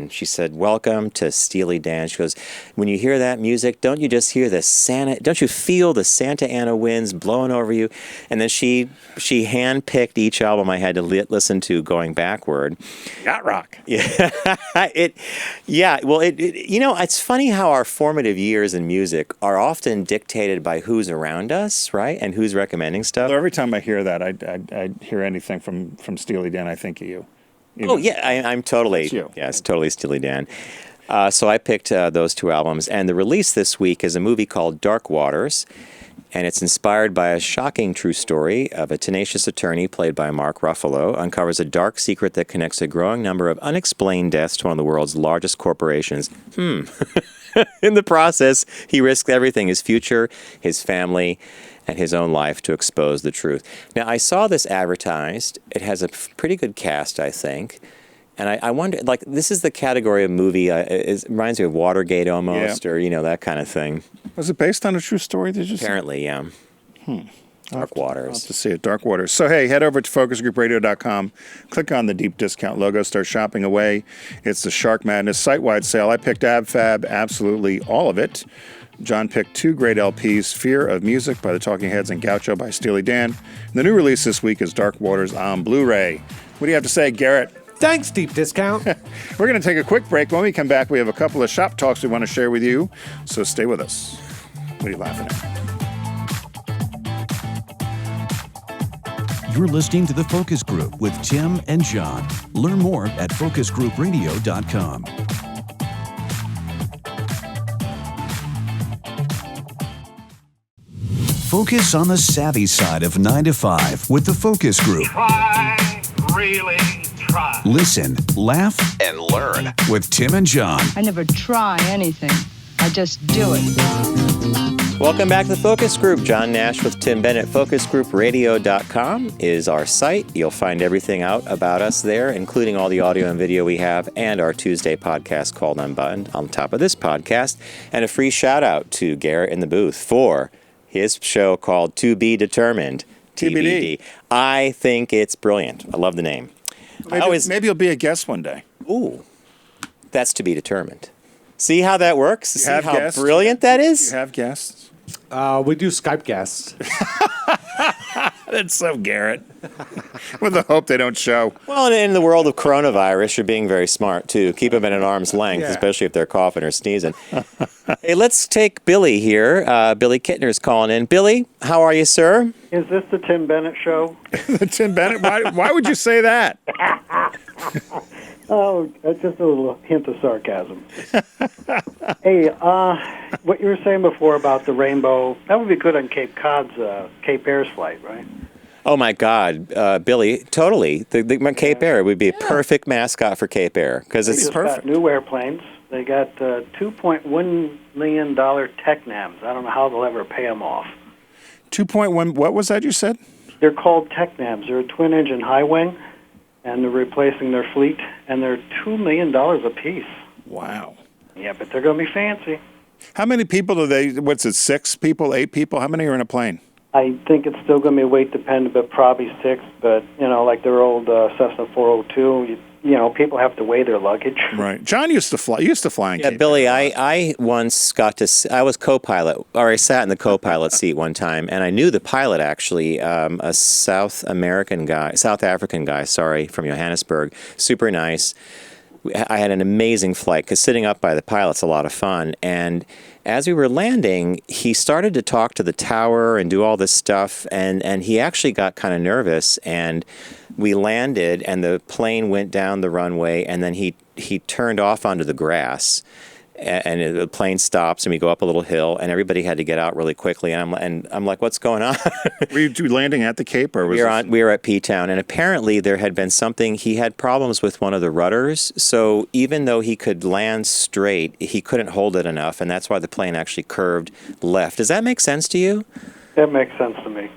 she said, welcome to Steely Dan. She goes, when you hear that music, don't you just hear don't you feel the Santa Ana winds blowing over you? And then she handpicked each album I had to listen to going backward. Yacht rock. Yeah. You know, it's funny how our formative years in music are often dictated by who's around us, right? And who's recommending stuff. Every time I hear that, I hear anything from Steely Dan, I think of you. Oh, yeah, I'm totally, it's totally Steely Dan. So I picked those two albums, and the release this week is a movie called Dark Waters, and it's inspired by a shocking true story of a tenacious attorney played by Mark Ruffalo uncovers a dark secret that connects a growing number of unexplained deaths to one of the world's largest corporations. In the process, he risked everything, his future, his family, and his own life to expose the truth. Now, I saw this advertised. It has a pretty good cast, I think. And I wonder, like, this is the category of movie, it reminds me of Watergate almost, or, you know, that kind of thing. Was it based on a true story? Apparently, yeah. Dark Waters. I'll have to see it, Dark Waters. So, hey, head over to focusgroupradio.com, click on the Deep Discount logo, start shopping away. It's the Shark Madness site-wide sale. I picked AbFab, absolutely all of it. John picked two great LPs, Fear of Music by the Talking Heads and Gaucho by Steely Dan. And the new release this week is Dark Waters on Blu-ray. What do you have to say, Garrett? Thanks, Deep Discount. We're going to take a quick break. When we come back, we have a couple of shop talks we want to share with you, so stay with us. What are you laughing at? You're listening to The Focus Group with Tim and John. Learn more at focusgroupradio.com. Focus on the savvy side of 9 to 5 with The Focus Group. Try, really try. Listen, laugh, and learn with Tim and John. I never try anything. I just do it. Welcome back to The Focus Group. John Nash with Tim Bennett. FocusGroupRadio.com is our site. You'll find everything out about us there, including all the audio and video we have, and our Tuesday podcast called Unbuttoned on top of this podcast. And a free shout out to Garrett in the booth for his show called To Be Determined, TBD. I think it's brilliant. I love the name. Maybe you'll be a guest one day. Ooh, that's to be determined. See how that works? See how guests? Brilliant that is? You have guests? We do Skype guests. That's so Garrett. With the hope they don't show. Well, and in the world of coronavirus, you're being very smart, too. Keep them at an arm's length, Yeah. especially if they're coughing or sneezing. Hey, let's take Billy here. Billy Kittner's calling in. Billy, how are you, sir? Is this the Tim Bennett show? Tim Bennett? Why would you say that? Oh, that's just a little hint of sarcasm. Hey, what you were saying before about the rainbow, that would be good on Cape Cod's Cape Air's flight, right? Oh, my God. Billy, totally. The Cape Air would be a perfect mascot for Cape Air because They it's just perfect. got new airplanes. They got $2.1 million TechNams. I don't know how they'll ever pay them off. 2.1, what was that you said? They're called TechNams. They're a twin-engine high wing, and they're replacing their fleet, and they're $2 million a piece. Wow. Yeah, but they're going to be fancy. How many people do they, what's it, 6 people, 8 people? How many are in a plane? I think it's still going to be weight dependent, but probably 6. But, like their old Cessna 402, people have to weigh their luggage. Right. John used to fly. On Yeah, Cape Billy, Air. I once got to, I was co-pilot, or I sat in the co-pilot seat one time, and I knew the pilot actually, a South African guy, from Johannesburg, super nice. I had an amazing flight because sitting up by the pilot's a lot of fun. And as we were landing, he started to talk to the tower and do all this stuff. And he actually got kind of nervous. And we landed and the plane went down the runway. And then he turned off onto the grass. And the plane stops and we go up a little hill and everybody had to get out really quickly. And I'm like, what's going on? Were you landing at the Cape or was we were at P-Town, and apparently there had been something. He had problems with one of the rudders, so even though he could land straight, he couldn't hold it enough, and that's why the plane actually curved left. Does that make sense to you? That makes sense to me.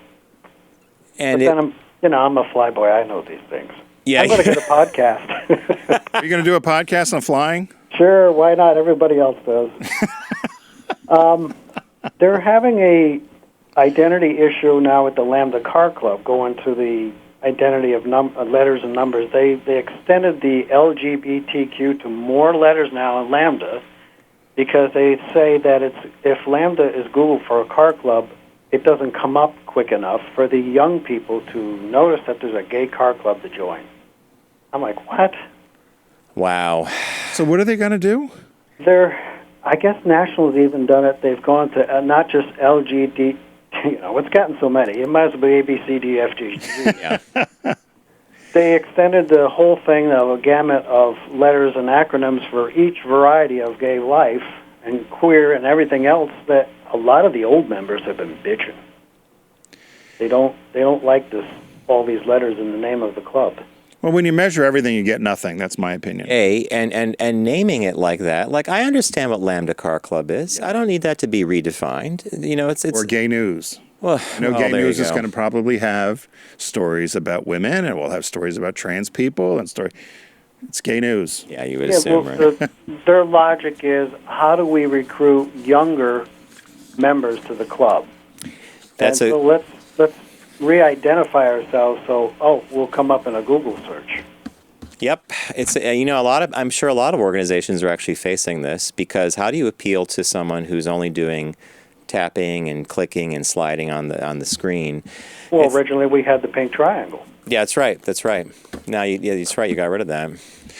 And but then I'm a flyboy. I know these things. Yeah, I'm going to get a podcast. Are you going to do a podcast on flying? Sure, why not? Everybody else does. They're having a identity issue now with the Lambda Car Club going to the identity of letters and numbers. They extended the LGBTQ to more letters now in Lambda because they say that if Lambda is Googled for a car club, it doesn't come up quick enough for the young people to notice that there's a gay car club to join. I'm like, what? Wow. So what are they going to do? I guess National's even done it. They've gone to not just LGBT, it's gotten so many. It might as well be A, B, C, D, F, G, G. Yeah. They extended the whole thing of a gamut of letters and acronyms for each variety of gay life and queer and everything else that a lot of the old members have been bitching. They don't like all these letters in the name of the club. Well, when you measure everything, you get nothing. That's my opinion. And naming it like that, like I understand what Lambda Car Club is. I don't need that to be redefined. It's or gay news. Well, Gay there news you is go. going to probably have stories about women, and we'll have stories about trans people, and It's gay news. Yeah, you would assume, right? Their logic is, how do we recruit younger members to the club? So let's re-identify ourselves. So, we'll come up in a Google search. Yep, it's I'm sure a lot of organizations are actually facing this because how do you appeal to someone who's only doing tapping and clicking and sliding on the screen? Well, originally we had the pink triangle. Yeah, that's right. Now, that's right. You got rid of that.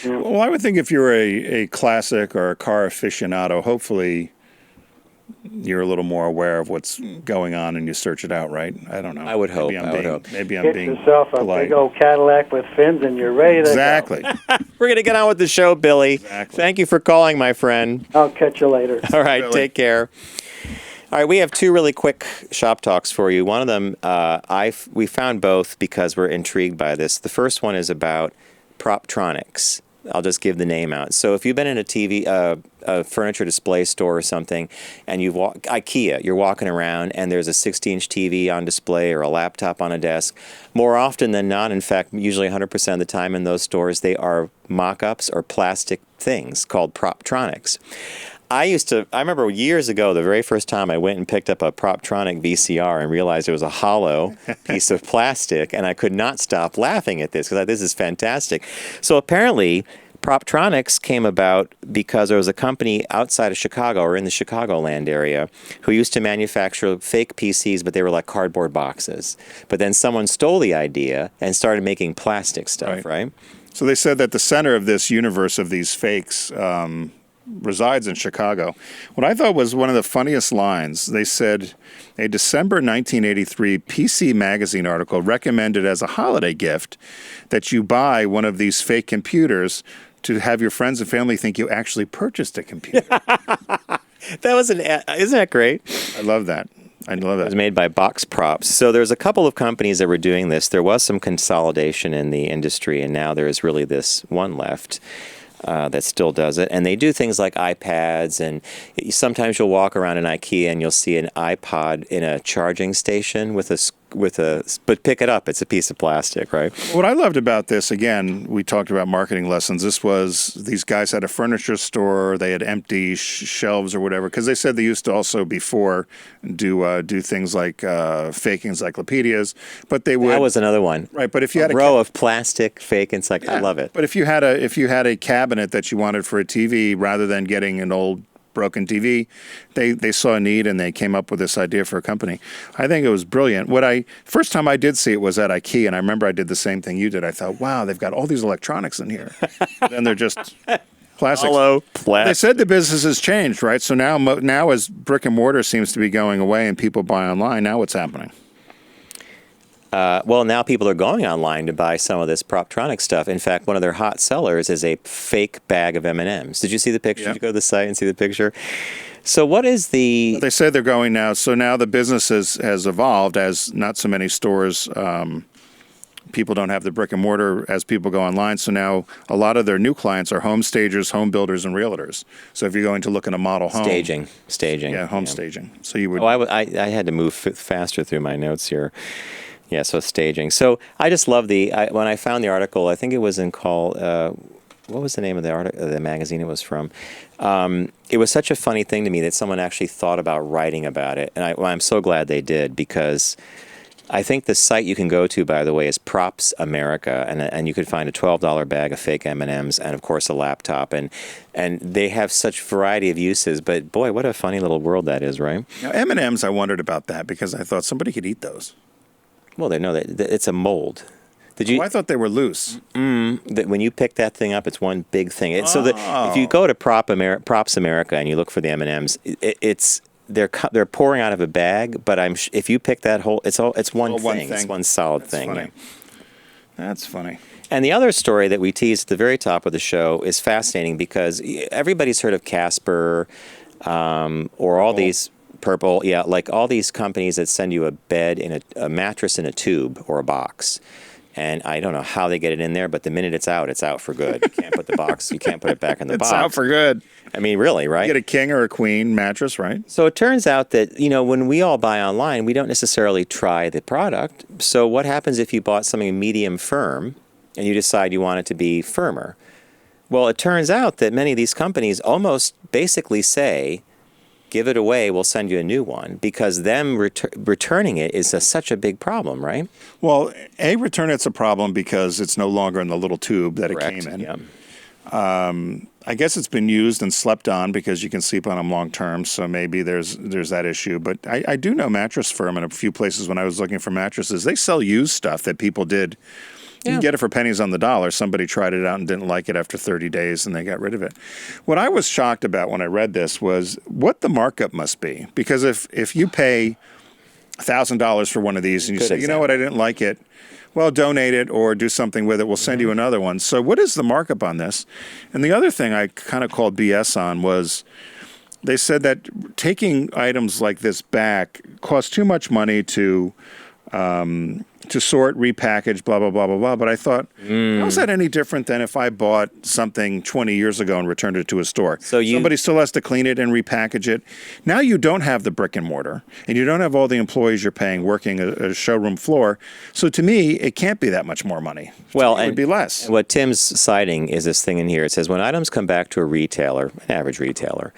Yeah. Well, I would think if you're a classic or a car aficionado, hopefully you're a little more aware of what's going on and you search it out, right? I don't know. I would hope. Maybe I'm Get being yourself a polite. big old Cadillac with fins and you're ready to Exactly. go. We're going to get on with the show, Billy. Exactly. Thank you for calling, my friend. I'll catch you later. All right, Billy. take care. All right, we have 2 really quick shop talks for you. One of them, we found both because we're intrigued by this. The first one is about Proptronics. I'll just give the name out. So if you've been in a furniture display store or something, and IKEA, you're walking around and there's a 60-inch TV on display or a laptop on a desk, more often than not, in fact, usually 100% of the time in those stores, they are mock-ups or plastic things called Proptronics. I remember years ago, the very first time I went and picked up a Proptronic VCR and realized it was a hollow piece of plastic, and I could not stop laughing at this because this is fantastic. So apparently, Proptronics came about because there was a company outside of Chicago or in the Chicagoland area who used to manufacture fake PCs, but they were like cardboard boxes. But then someone stole the idea and started making plastic stuff, right? So they said that the center of this universe of these fakes resides in Chicago. What I thought was one of the funniest lines, they said a December 1983 PC Magazine article recommended as a holiday gift that you buy one of these fake computers to have your friends and family think you actually purchased a computer. That was isn't that great? I love that. I love that. It was made by Box Props. So there's a couple of companies that were doing this. There was some consolidation in the industry, and now there is really this one left that still does it. And they do things like iPads, and sometimes you'll walk around an IKEA and you'll see an iPod in a charging station but pick it up, it's a piece of plastic, right? What I loved about this, again, we talked about marketing lessons. This was, these guys had a furniture store, they had empty shelves or whatever, because they said they used to also before do things like fake encyclopedias, but they would. That was another one. Right, but if you had a row of plastic fake I love it. But if you had a cabinet that you wanted for a TV, rather than getting an old broken TV, they saw a need and they came up with this idea for a company. I think it was brilliant. First time I did see it was at IKEA, and I remember I did the same thing you did. I thought, wow, they've got all these electronics in here. Then they're just plastics. Hello, plastic. They said the business has changed, right? So now as brick and mortar seems to be going away and people buy online, now what's happening? Well, now people are going online to buy some of this Proptronic stuff. In fact, one of their hot sellers is a fake bag of M&Ms. Did you see the picture? Yeah. Did you go to the site and see the picture? So what is the... They say they're going now. So now the business has evolved as not so many stores... people don't have the brick and mortar as people go online. So now a lot of their new clients are home stagers, home builders, and realtors. So if you're going to look at a model home... Staging. Yeah, home staging. So you would... Oh, I had to move faster through my notes here. Yeah, so staging. So I just love when I found the article, I think it was in what was the name of the magazine it was from? It was such a funny thing to me that someone actually thought about writing about it. And I'm so glad they did, because I think the site you can go to, by the way, is Props America, and you could find a $12 bag of fake M&Ms and, of course, a laptop. And they have such variety of uses. But, boy, what a funny little world that is, right? Now, M&Ms, I wondered about that because I thought somebody could eat those. Well, they know that it's a mold. I thought they were loose. That when you pick that thing up, it's one big thing. So that if you go to Props America and you look for the M&Ms, they're pouring out of a bag. But if you pick that whole, it's one thing. It's one solid thing. Funny. Yeah. That's funny. And the other story that we teased at the very top of the show is fascinating because everybody's heard of Casper or all these. Purple, yeah, like all these companies that send you a bed in a mattress in a tube or a box. And I don't know how they get it in there, but the minute it's out for good. You can't put you can't put it back in the box. It's out for good. I mean, really, right? You get a king or a queen mattress, right? So it turns out that, when we all buy online, we don't necessarily try the product. So what happens if you bought something medium firm and you decide you want it to be firmer? Well, it turns out that many of these companies almost basically say, give it away, we'll send you a new one, because them returning it is such a big problem, right? Well, return it's a problem because it's no longer in the little tube that Correct. It came in. Yeah. I guess it's been used and slept on because you can sleep on them long term, so maybe there's that issue. But I do know Mattress Firm in a few places when I was looking for mattresses. They sell used stuff that people did. You can get it for pennies on the dollar. Somebody tried it out and didn't like it after 30 days, and they got rid of it. What I was shocked about when I read this was what the markup must be. Because if you pay $1,000 for one of these and you say, you know what, I didn't like it, well, donate it or do something with it. We'll send you another one. So what is the markup on this? And the other thing I kind of called BS on was they said that taking items like this back costs too much money to sort, repackage, blah, blah, blah, blah, blah. But I thought, how is that any different than if I bought something 20 years ago and returned it to a store? So somebody still has to clean it and repackage it. Now you don't have the brick and mortar, and you don't have all the employees you're paying working a showroom floor. So to me, it can't be that much more money. Well, it would be less. What Tim's citing is this thing in here. It says when items come back to a retailer, an average retailer,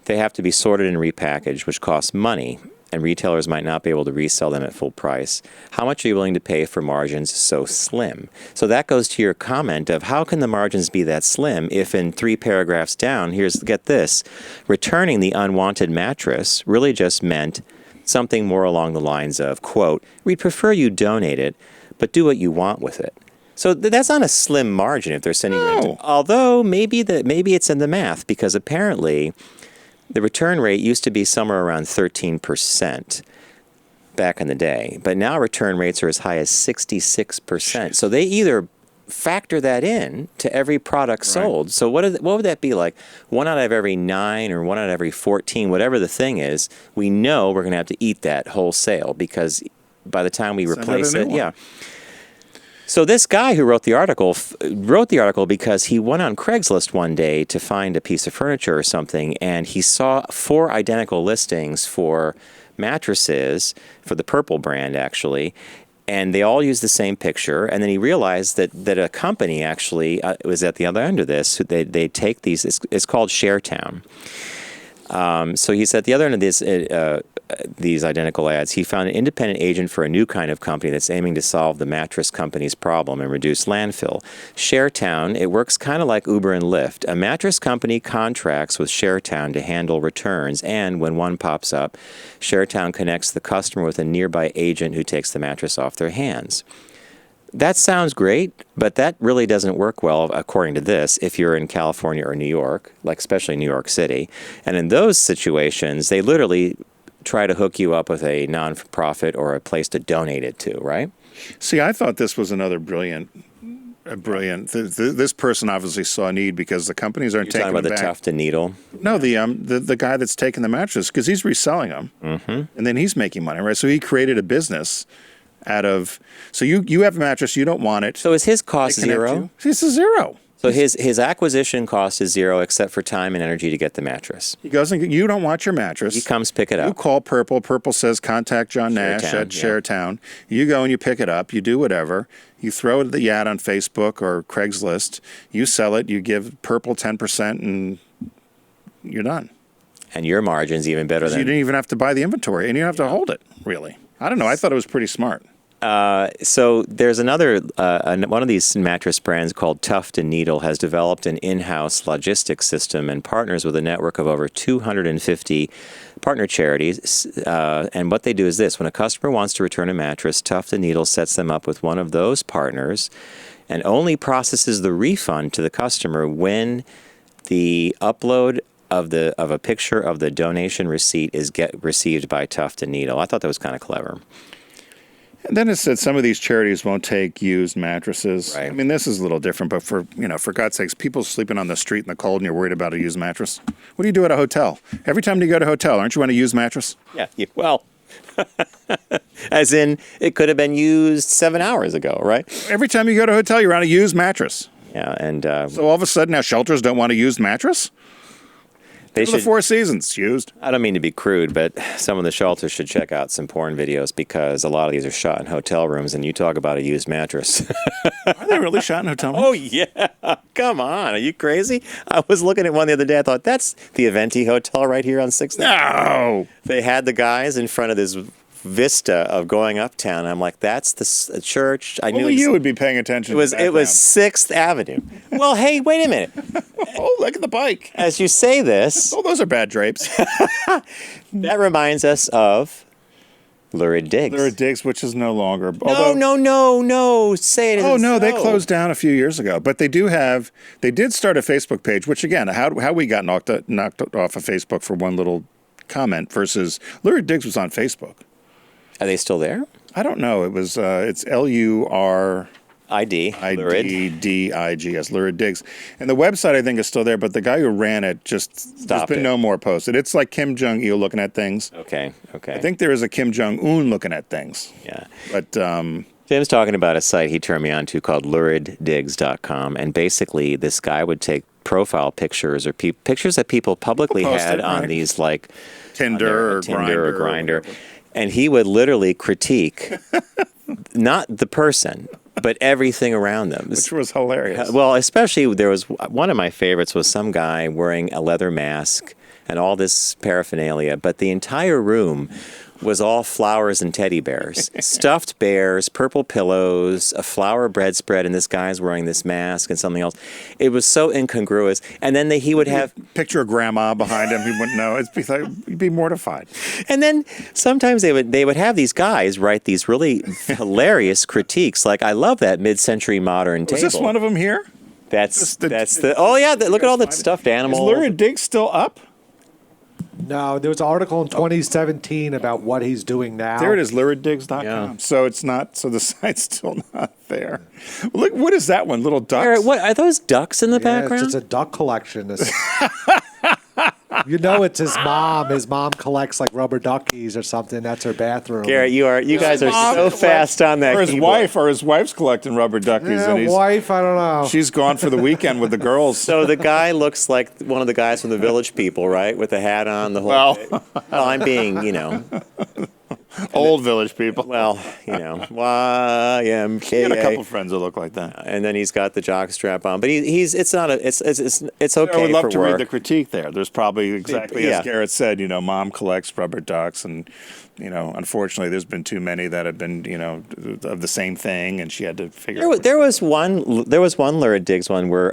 they have to be sorted and repackaged, which costs money. and retailers might not be able to resell them at full price. How much are you willing to pay for margins so slim? So that goes to your comment of how can the margins be that slim if in 3 paragraphs down, get this, returning the unwanted mattress really just meant something more along the lines of, quote, we'd prefer you donate it, but do what you want with it. So that's not a slim margin if they're sending you. Although maybe it's in the math, because apparently the return rate used to be somewhere around 13% back in the day, but now return rates are as high as 66%. So they either factor that in to every product sold. So what would that be like? 1 out of every 9 or 1 out of every 14, whatever the thing is, we know we're going to have to eat that wholesale because by the time we replace it, So this guy who wrote the article because he went on Craigslist one day to find a piece of furniture or something, and he saw 4 identical listings for mattresses for the Purple brand, actually, and they all used the same picture. And then he realized that a company actually was at the other end of this. They take these. It's called ShareTown. So he said at the other end of these identical ads, he found an independent agent for a new kind of company that's aiming to solve the mattress company's problem and reduce landfill. ShareTown, it works kind of like Uber and Lyft. A mattress company contracts with ShareTown to handle returns, and when one pops up, ShareTown connects the customer with a nearby agent who takes the mattress off their hands. That sounds great, but that really doesn't work well, according to this, if you're in California or New York, like especially New York City. And in those situations, they literally try to hook you up with a non-profit or a place to donate it to, right? See, I thought this was another brilliant. This person obviously saw a need because the companies aren't taking talking about them the back. Tuft and Needle? No, the guy that's taking the mattress, because he's reselling them, and then he's making money, right? So he created a business out of. So you have a mattress, you don't want it. So is his cost zero? It's a zero. So his acquisition cost is zero except for time and energy to get the mattress. He goes and you don't want your mattress. He comes pick it up. You call Purple. Purple says contact John Nash at ShareTown. You go and you pick it up. You do whatever. You throw the ad on Facebook or Craigslist. You sell it. You give Purple 10%, and you're done. And your margin's even better than you didn't even have to buy the inventory, and you don't have to hold it. Really, I don't know. I thought it was pretty smart. So there's another one of these mattress brands called Tuft and Needle has developed an in-house logistics system and partners with a network of over 250 partner charities. And what they do is this: when a customer wants to return a mattress, Tuft and Needle sets them up with one of those partners, and only processes the refund to the customer when the upload of a picture of the donation receipt is received by Tuft and Needle. I thought that was kind of clever. And then it said some of these charities won't take used mattresses. Right. I mean, this is a little different, but for God's sakes, people sleeping on the street in the cold and you're worried about a used mattress. What do you do at a hotel? Every time you go to a hotel, aren't you on a used mattress? Yeah. Well, as in it could have been used 7 hours ago, right? Every time you go to a hotel, you're on a used mattress. Yeah, and so all of a sudden now shelters don't want a used mattress? They should, the Four Seasons used. I don't mean to be crude, but some of the shelters should check out some porn videos because a lot of these are shot in hotel rooms, and you talk about a used mattress. Are they really shot in hotel rooms? Oh, yeah. Come on. Are you crazy? I was looking at one the other day. I thought, that's the Aventi Hotel right here on 6th. No! They had the guys in front of this vista of going uptown. I'm like, that's the church. I knew only you would be paying attention. It was 6th Avenue. Well, hey, wait a minute. Oh, look at the bike. As you say this, oh, those are bad drapes. That reminds us of Lurid Digs. Lurid Digs, which is no longer. No. Say it. Oh no, they closed down a few years ago, but they did start a Facebook page. Which again, how we got knocked off of Facebook for one little comment versus Lurid Digs was on Facebook. Are they still there? I don't know. It was it's LURIDDIGS, Lurid Digs, and the website I think is still there. But the guy who ran it there's been no more posted. It's like Kim Jong Il looking at things. Okay. I think there is a Kim Jong Un looking at things. Yeah, but Tim's talking about a site he turned me on to called luriddigs.com, and basically this guy would take profile pictures or pictures that people publicly had on these like Tinder or Grindr. And he would literally critique not the person, but everything around them. Which was hilarious. Well, especially there was one of my favorites was some guy wearing a leather mask and all this paraphernalia, but the entire room was all flowers and teddy bears. Stuffed bears, purple pillows, a flower bread spread, and this guy's wearing this mask and something else. It was so incongruous. And then he would have... Picture of grandma behind him. He wouldn't know. He'd be mortified. And then sometimes they would have these guys write these really hilarious critiques. Like, I love that mid-century modern table. Is this one of them here? That's the... Oh, yeah. Look at all the stuffed animals. Is Lurid Dig still up? No, there was an article in 2017 about what he's doing now. There it is, luriddigs.com. Yeah. So it's not. So the site's still not there. Look, what is that one? Little ducks? What are those ducks in the background? It's just a duck collection. You know, it's his mom. His mom collects like rubber duckies or something. That's her bathroom. Garrett, you guys are so fast on that. Or his wife's collecting rubber duckies. Yeah, and wife, I don't know. She's gone for the weekend with the girls. So the guy looks like one of the guys from the Village People, right? With the hat on, the whole thing. Well, I'm being, old Village People. Well, YMKA. He had a couple friends that look like that. And then he's got the jock strap on. But it's okay. I would love for to work. read the critique there. There's probably exactly as Garrett said, mom collects rubber ducks, and unfortunately there's been too many that have been, of the same thing, and she had to figure out. There was one Lurid Digs one where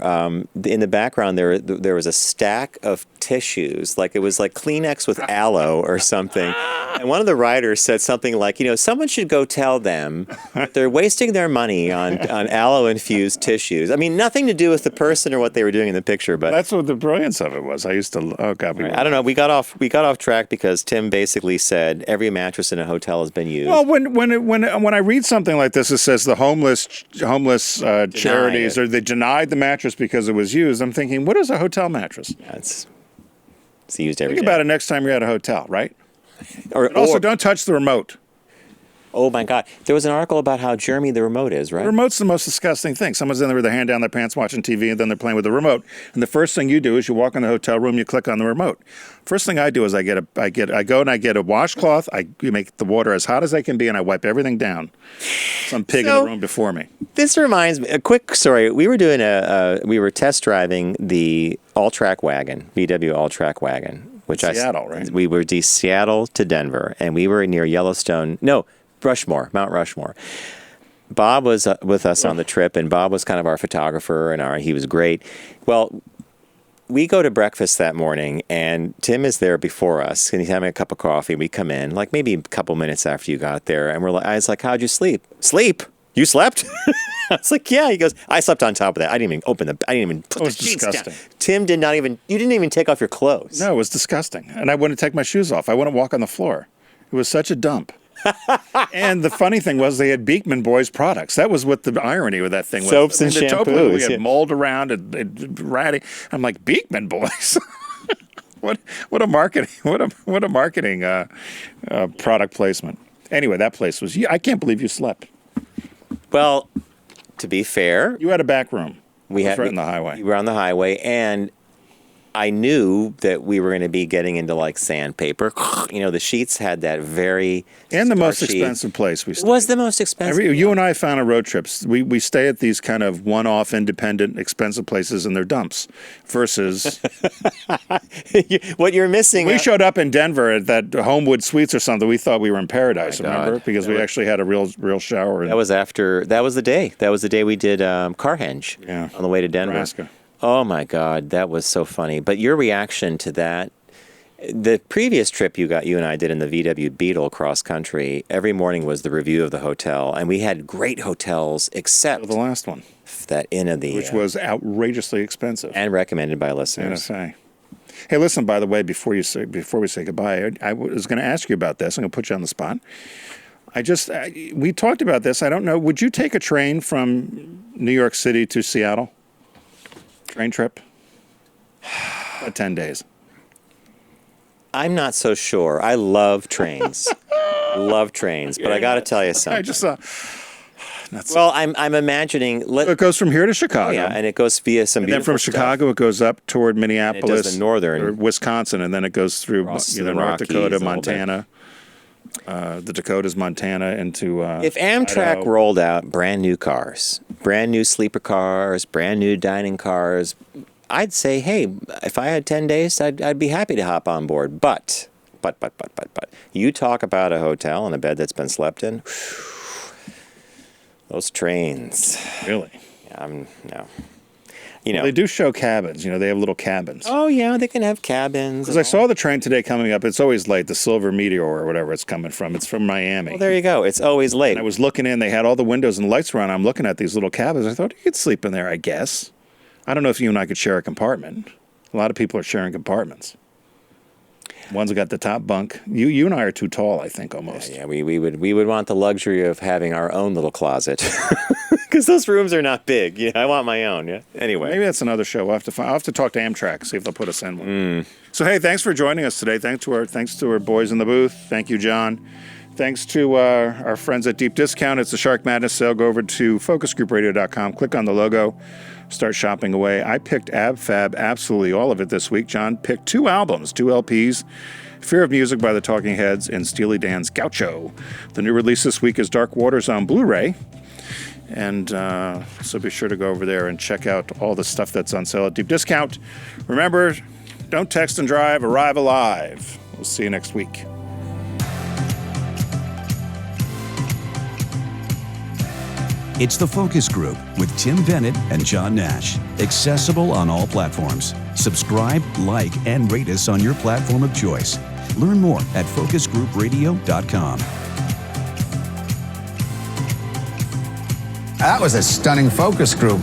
in the background there was a stack of tissues, like it was like Kleenex with aloe or something. And one of the writers said something like, someone should go tell them that they're wasting their money on aloe-infused tissues. I mean, nothing to do with the person or what they were doing in the picture, but that's what the brilliance of it was. I used to. Oh God, I don't know. We got off track because Tim basically said every mattress in a hotel has been used. Well, when I read something like this, it says the homeless charities or they denied the mattress because it was used. I'm thinking, what is a hotel mattress? Yeah, it's used every day. Think about it next time you're at a hotel, right? Also, don't touch the remote. Oh my God. There was an article about how germy the remote is, right? The remote's the most disgusting thing. Someone's in there with their hand down their pants watching TV, and then they're playing with the remote. And the first thing you do is you walk in the hotel room, you click on the remote. First thing I do is I go and I get a washcloth, you make the water as hot as they can be, and I wipe everything down. Some pig in the room before me. This reminds me, a quick story. We were test driving the all-track wagon, VW all-track wagon. Seattle, right? We were Seattle to Denver, and we were near Yellowstone. No, Mount Rushmore. Bob was with us on the trip, and Bob was kind of our photographer, and he was great. Well, we go to breakfast that morning, and Tim is there before us, and he's having a cup of coffee. We come in, like maybe a couple minutes after you got there, and I was like, how'd you sleep? Sleep? You slept? I was like, yeah. He goes, I slept on top of that. I didn't even put the sheets down. Tim you didn't even take off your clothes. No, it was disgusting. And I wouldn't take my shoes off. I wouldn't walk on the floor. It was such a dump. And the funny thing was they had Beekman Boys products. That was what the irony with that thing was. Soaps and shampoos. We had mold around and ratty. I'm like, Beekman Boys? What a marketing product placement. Anyway, that place was, I can't believe you slept. Well, to be fair, you had a back room. We right on the highway. We were on the highway, and I knew that we were going to be getting into like sandpaper. The sheets had that very the most expensive place we stayed. It was the most expensive. You and I found on road trips. We stay at these kind of one-off, independent, expensive places, and they're dumps. Versus what you're missing. We showed up in Denver at that Homewood Suites or something. We thought we were in paradise. Remember? Because we actually had a real shower. That was the day. That was the day we did Carhenge on the way to Denver. Nebraska. Oh my God, that was so funny. But your reaction to that, the previous trip you and I did in the VW Beetle cross country, every morning was the review of the hotel, and we had great hotels except the last one, that Inn of the which was outrageously expensive and recommended by listeners. NSA. Hey, listen. By the way, before we say goodbye, I was going to ask you about this. I'm going to put you on the spot. We talked about this. I don't know. Would you take a train from New York City to Seattle? Train trip? 10 days. I'm not so sure. I love trains. But I got to tell you something. I just saw. I'm imagining. It goes from here to Chicago. Oh, yeah, and it goes via some. And then from Chicago, it goes up toward Minneapolis, and it does the northern, or Wisconsin, and then it goes through North Dakota, Montana. The Dakotas, Montana, into. If Amtrak Idaho. rolled out brand new cars, brand new sleeper cars, brand new dining cars, I'd say, hey, if I had 10 days, I'd be happy to hop on board. But But. You talk about a hotel and a bed that's been slept in. Those trains. Really? Yeah, no. Well, they do show cabins. They have little cabins. Oh, yeah, they can have cabins. Because I saw the train today coming up. It's always late, the Silver Meteor or whatever it's coming from. It's from Miami. Well, there you go. It's always late. And I was looking in. They had all the windows and lights around. I'm looking at these little cabins. I thought you could sleep in there, I guess. I don't know if you and I could share a compartment. A lot of people are sharing compartments. One's got the top bunk. You and I are too tall, I think, almost. Yeah, we would want the luxury of having our own little closet. Because those rooms are not big. I want my own. Yeah. Anyway, maybe that's another show. I'll have to talk to Amtrak, see if they'll put us in one. So hey, thanks for joining us today. Thanks to our boys in the booth. Thank you, John. Thanks to our friends at Deep Discount. It's the Shark Madness sale. Go over to focusgroupradio.com. Click on the logo. Start shopping away. I picked AbFab, absolutely all of it this week. John picked 2 albums, 2 LPs. Fear of Music by the Talking Heads and Steely Dan's Gaucho. The new release this week is Dark Waters on Blu-ray. And so be sure to go over there and check out all the stuff that's on sale at Deep Discount. Remember, don't text and drive, arrive alive. We'll see you next week. It's The Focus Group with Tim Bennett and John Nash. Accessible on all platforms. Subscribe, like, and rate us on your platform of choice. Learn more at focusgroupradio.com. That was a stunning focus group.